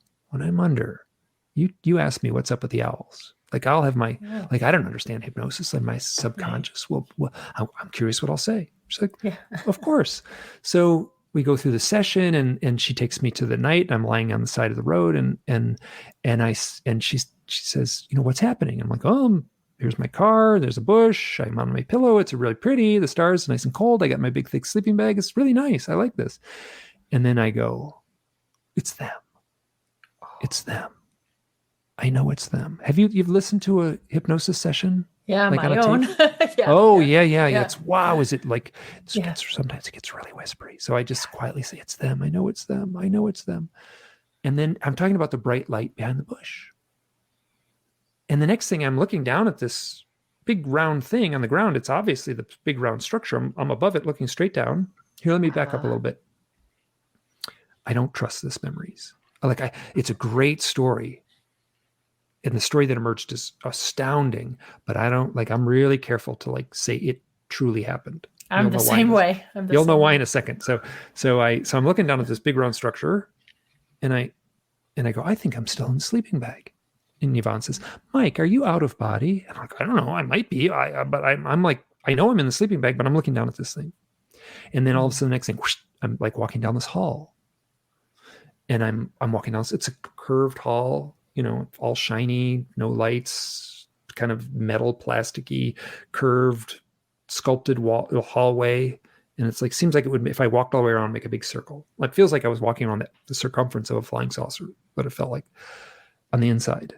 you ask me what's up with the owls. Like I'll have my, I don't understand hypnosis and my subconscious. Well, I'm curious what I'll say. She's like, of course. So we go through the session and she takes me to the night. I'm lying on the side of the road and she says, what's happening? I'm like, here's my car. There's a bush. I'm on my pillow. It's really pretty. The stars are nice and cold. I got my big, thick sleeping bag. It's really nice. I like this. And then I go, it's them. It's them. I know it's them. You've listened to a hypnosis session? Yeah, my own. Yeah. It's wow. Is it like, sometimes it gets really whispery. So I just quietly say, it's them. I know it's them. I know it's them. And then I'm talking about the bright light behind the bush. And the next thing I'm looking down at this big round thing on the ground. It's obviously the big round structure. I'm above it looking straight down. Here, let me back up a little bit. I don't trust this memories. It's a great story. And the story that emerged is astounding, but I'm really careful to say it truly happened. I'm the same way. You'll know why in a second. So I'm looking down at this big round structure and I go, I think I'm still in the sleeping bag. And Yvonne says, Mike, are you out of body? And I'm like, I don't know. I might be. But I'm like, I know I'm in the sleeping bag, but I'm looking down at this thing. And then all of a sudden, the next thing, whoosh, I'm walking down this hall. And I'm walking down. It's a curved hall, all shiny, no lights, kind of metal, plasticky, curved, sculpted hallway. And it's seems like it would, if I walked all the way around, make a big circle. It feels like I was walking around the circumference of a flying saucer, what it felt like on the inside.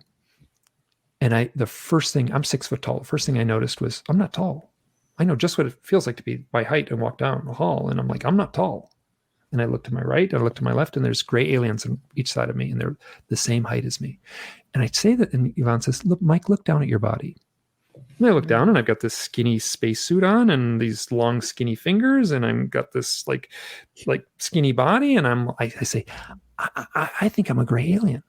And the first thing, I'm 6 foot tall. The first thing I noticed was I'm not tall. I know just what it feels like to be my height and walk down the hall. And I'm like, I'm not tall. and I look to my right, I look to my left, and there's gray aliens on each side of me, and they're the same height as me. And I say that, and Yvonne says, look, Mike, look down at your body. And I look down, and I've got this skinny spacesuit on, and these long, skinny fingers, and I've got this like skinny body, and I say, I think I'm a gray alien.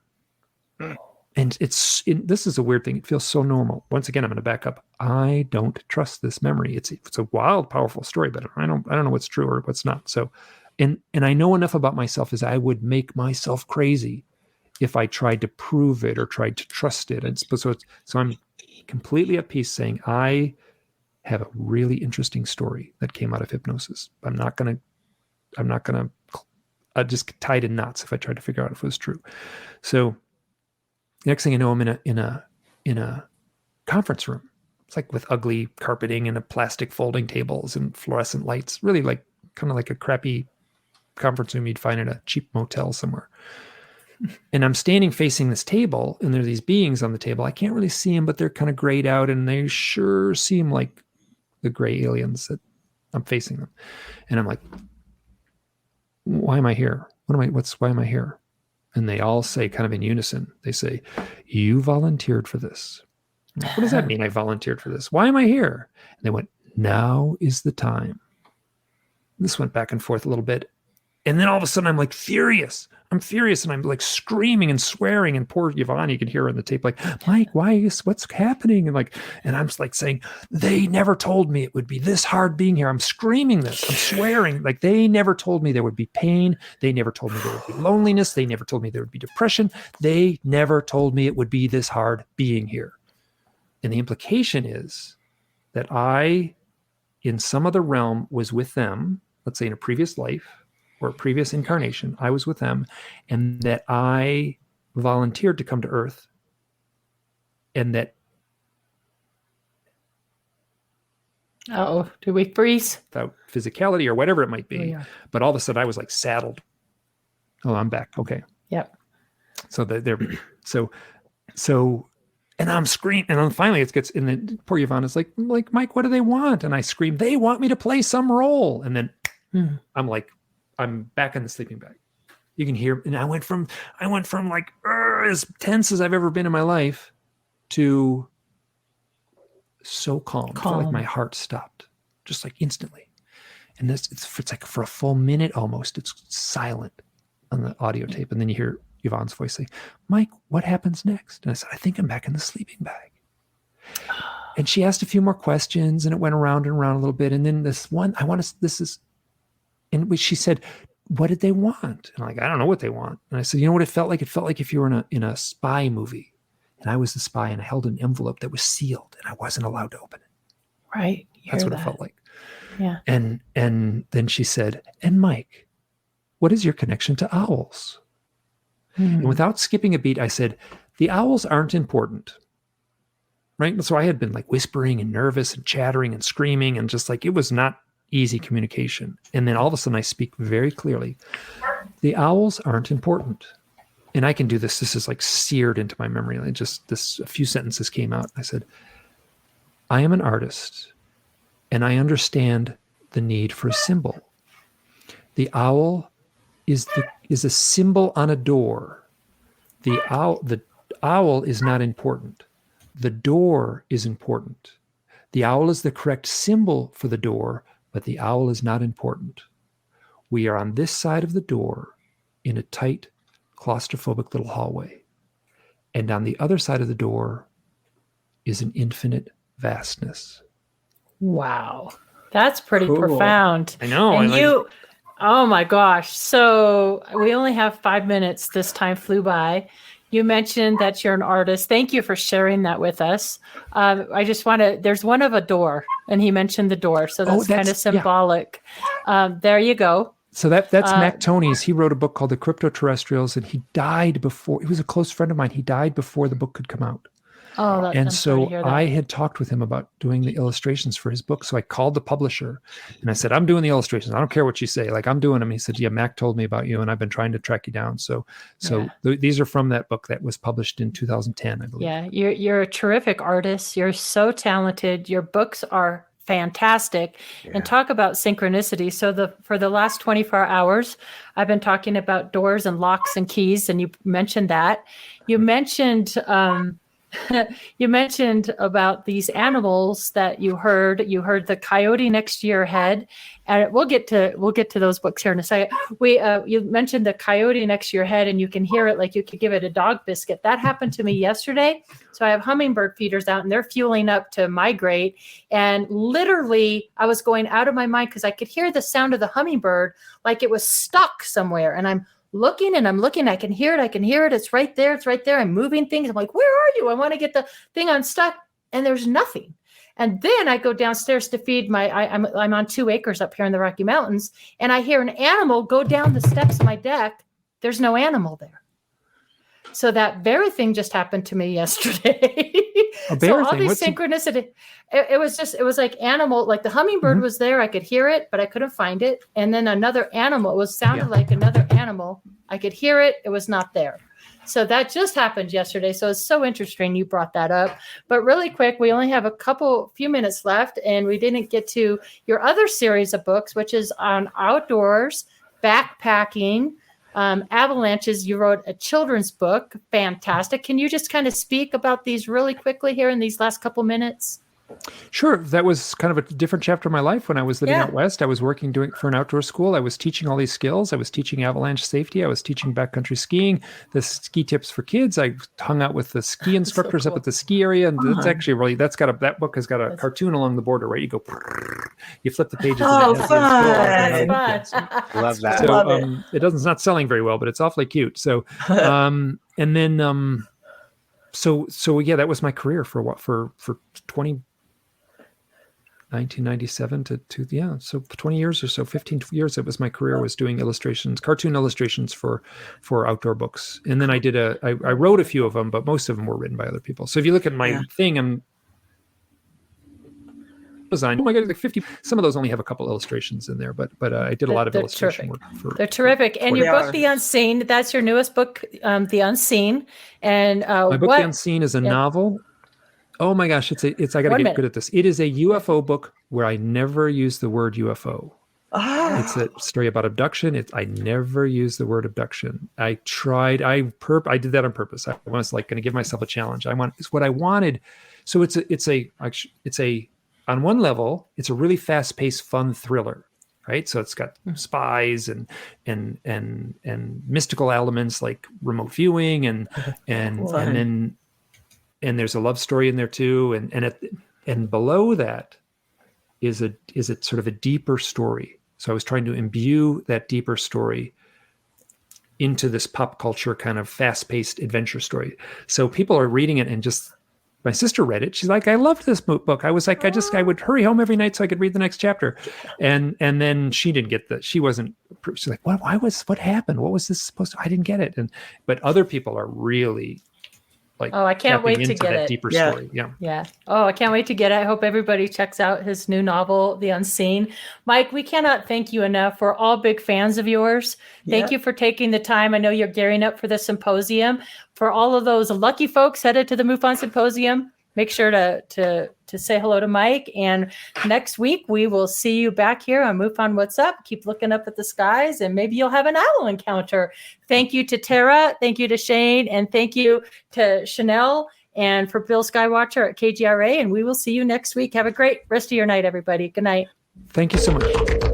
And this is a weird thing. It feels so normal. Once again, I'm going to back up. I don't trust this memory. It's a wild, powerful story, but I don't know what's true or what's not. So, and I know enough about myself as I would make myself crazy if I tried to prove it or tried to trust it. And so I'm completely at peace saying I have a really interesting story that came out of hypnosis. I'm not gonna I'd just tied in knots if I tried to figure out if it was true. So next thing I know, I'm in a conference room. It's like with ugly carpeting and a plastic folding tables and fluorescent lights, really like kind of like a crappy conference room you'd find at a cheap motel somewhere. And I'm standing facing this table, and there are these beings on the table. I can't really see them, but they're kind of grayed out, and they sure seem like the gray aliens that I'm facing them. And I'm like, why am I here? Why am I here? And they all say kind of in unison, they say, you volunteered for this. What does that mean? I volunteered for this. Why am I here? And they went, now is the time. This went back and forth a little bit. And then all of a sudden I'm like furious. I'm furious, and I'm like screaming and swearing, and poor Yvonne, you can hear her on the tape, like, Mike, what's happening? And I'm just like saying, they never told me it would be this hard being here. I'm screaming this, I'm swearing, like they never told me there would be pain. They never told me there would be loneliness. They never told me there would be depression. They never told me it would be this hard being here. And the implication is that I, in some other realm, was with them, let's say in a previous life, or a previous incarnation, I was with them, and that I volunteered to come to Earth, and that. Did we freeze? Without physicality or whatever it might be, but all of a sudden I was like saddled. Oh, I'm back. Okay. Yep. So, and I'm screaming, and then finally it gets, and then poor Yvonne is like, Mike, what do they want? And I scream, they want me to play some role, and then I'm back in the sleeping bag. You can hear, and I went from like as tense as I've ever been in my life to so calm. I felt like my heart stopped, just like instantly. And it's like for a full minute almost, it's silent on the audio tape, and then you hear Yvonne's voice say, Mike, what happens next? And I said, I think I'm back in the sleeping bag. And she asked a few more questions, and it went around and around a little bit, and then and she said, what did they want? And I'm like, I don't know what they want. And I said, you know what it felt like? It felt like if you were in a spy movie, and I was the spy, and I held an envelope that was sealed, and I wasn't allowed to open it. Right. That's what it felt like. Yeah. And then she said, and Mike, what is your connection to owls? And without skipping a beat, I said, the owls aren't important. Right. So I had been like whispering and nervous and chattering and screaming, and just like, it was not easy communication. And then all of a sudden I speak very clearly. The owls aren't important. And I can do this. This is like seared into my memory. A few sentences came out. I said, I am an artist, and I understand the need for a symbol. The owl is a symbol on a door. The owl is not important. The door is important. The owl is the correct symbol for the door, but the owl is not important. We are on this side of the door in a tight, claustrophobic little hallway. And on the other side of the door is an infinite vastness. Wow. That's pretty profound. I know. And oh my gosh. So we only have 5 minutes. This time flew by. You mentioned that you're an artist. Thank you for sharing that with us. I just there's one of a door, and he mentioned the door. So that's kind of symbolic. Yeah. There you go. So that's Mac Toney's. He wrote a book called The Cryptoterrestrials, and he died before. He was a close friend of mine. He died before the book could come out. Oh, and so I had talked with him about doing the illustrations for his book. So I called the publisher, and I said, I'm doing the illustrations. I don't care what you say. Like, I'm doing them. He said, yeah, Mac told me about you, and I've been trying to track you down. So these are from that book that was published in 2010, I believe. Yeah, you're a terrific artist. You're so talented. Your books are fantastic. And talk about synchronicity. So for the last 24 hours, I've been talking about doors and locks and keys, and you mentioned that. You mentioned you mentioned about these animals that you heard. You heard the coyote next to your head, and we'll get to those books here in a second. You mentioned the coyote next to your head, and you can hear it like you could give it a dog biscuit. That happened to me yesterday. So I have hummingbird feeders out, and they're fueling up to migrate. And literally, I was going out of my mind because I could hear the sound of the hummingbird like it was stuck somewhere, and I'm looking. I can hear it. It's right there. I'm moving things. I'm like, where are you? I want to get the thing unstuck. And there's nothing. And then I go downstairs to feed I'm on 2 acres up here in the Rocky Mountains. And I hear an animal go down the steps of my deck. There's no animal there. So that very thing just happened to me yesterday. So all these synchronicity. It was like animal, like the hummingbird was there. I could hear it, but I couldn't find it. And then another animal, sounded like another animal. I could hear it. It was not there. So that just happened yesterday. So it's so interesting you brought that up. But really quick, we only have few minutes left, and we didn't get to your other series of books, which is on outdoors, backpacking, avalanches. You wrote a children's book. Fantastic. Can you just kind of speak about these really quickly here in these last couple minutes? Sure. That was kind of a different chapter of my life when I was living out west. I was working for an outdoor school. I was teaching all these skills. I was teaching avalanche safety. I was teaching backcountry skiing, the ski tips for kids. I hung out with the ski instructors up at the ski area. And that's actually really, that book has got a cartoon along the border, right? You go, you flip the pages. Oh, fun. Love that. So it's not selling very well, but it's awfully cute. So, and then, so yeah, that was my career for 1997 so 20 years or so, 15 years. It was my career, was doing cartoon illustrations for outdoor books. And then I wrote a few of them, but most of them were written by other people. So if you look at my thing, I'm design. Oh my God, like 50. Some of those only have a couple illustrations in there, but I did a lot of illustration work. They're terrific. And your book, The Unseen, that's your newest book, The Unseen. And my book, The Unseen, is a novel. Oh my gosh, I got to get good at this. It is a UFO book where I never use the word UFO. It's a story about abduction. I never use the word abduction. I tried. I did that on purpose. I was like going to give myself a challenge. It's what I wanted. So it's a on one level, it's a really fast-paced, fun thriller, right? So it's got spies and mystical elements like remote viewing and there's a love story in there too, and below that is a sort of a deeper story. So I was trying to imbue that deeper story into this pop culture kind of fast-paced adventure story. So people are reading it, and just my sister read it. She's like, I loved this book. I was like, I would hurry home every night so I could read the next chapter. And then she didn't get she's like, what happened? What was this supposed to, I didn't get it. But other people are really like, I can't wait to get it. Deeper story. Yeah. Oh, I can't wait to get it. I hope everybody checks out his new novel, The Unseen. Mike, we cannot thank you enough. We're all big fans of yours. Thank you for taking the time. I know you're gearing up for the symposium. For all of those lucky folks headed to the MUFON Symposium, make sure to say hello to Mike. And next week, we will see you back here on MUFON What's Up. Keep looking up at the skies, and maybe you'll have an owl encounter. Thank you to Tara. Thank you to Shane. And thank you to Chanel and for Bill Skywatcher at KGRA. And we will see you next week. Have a great rest of your night, everybody. Good night. Thank you so much.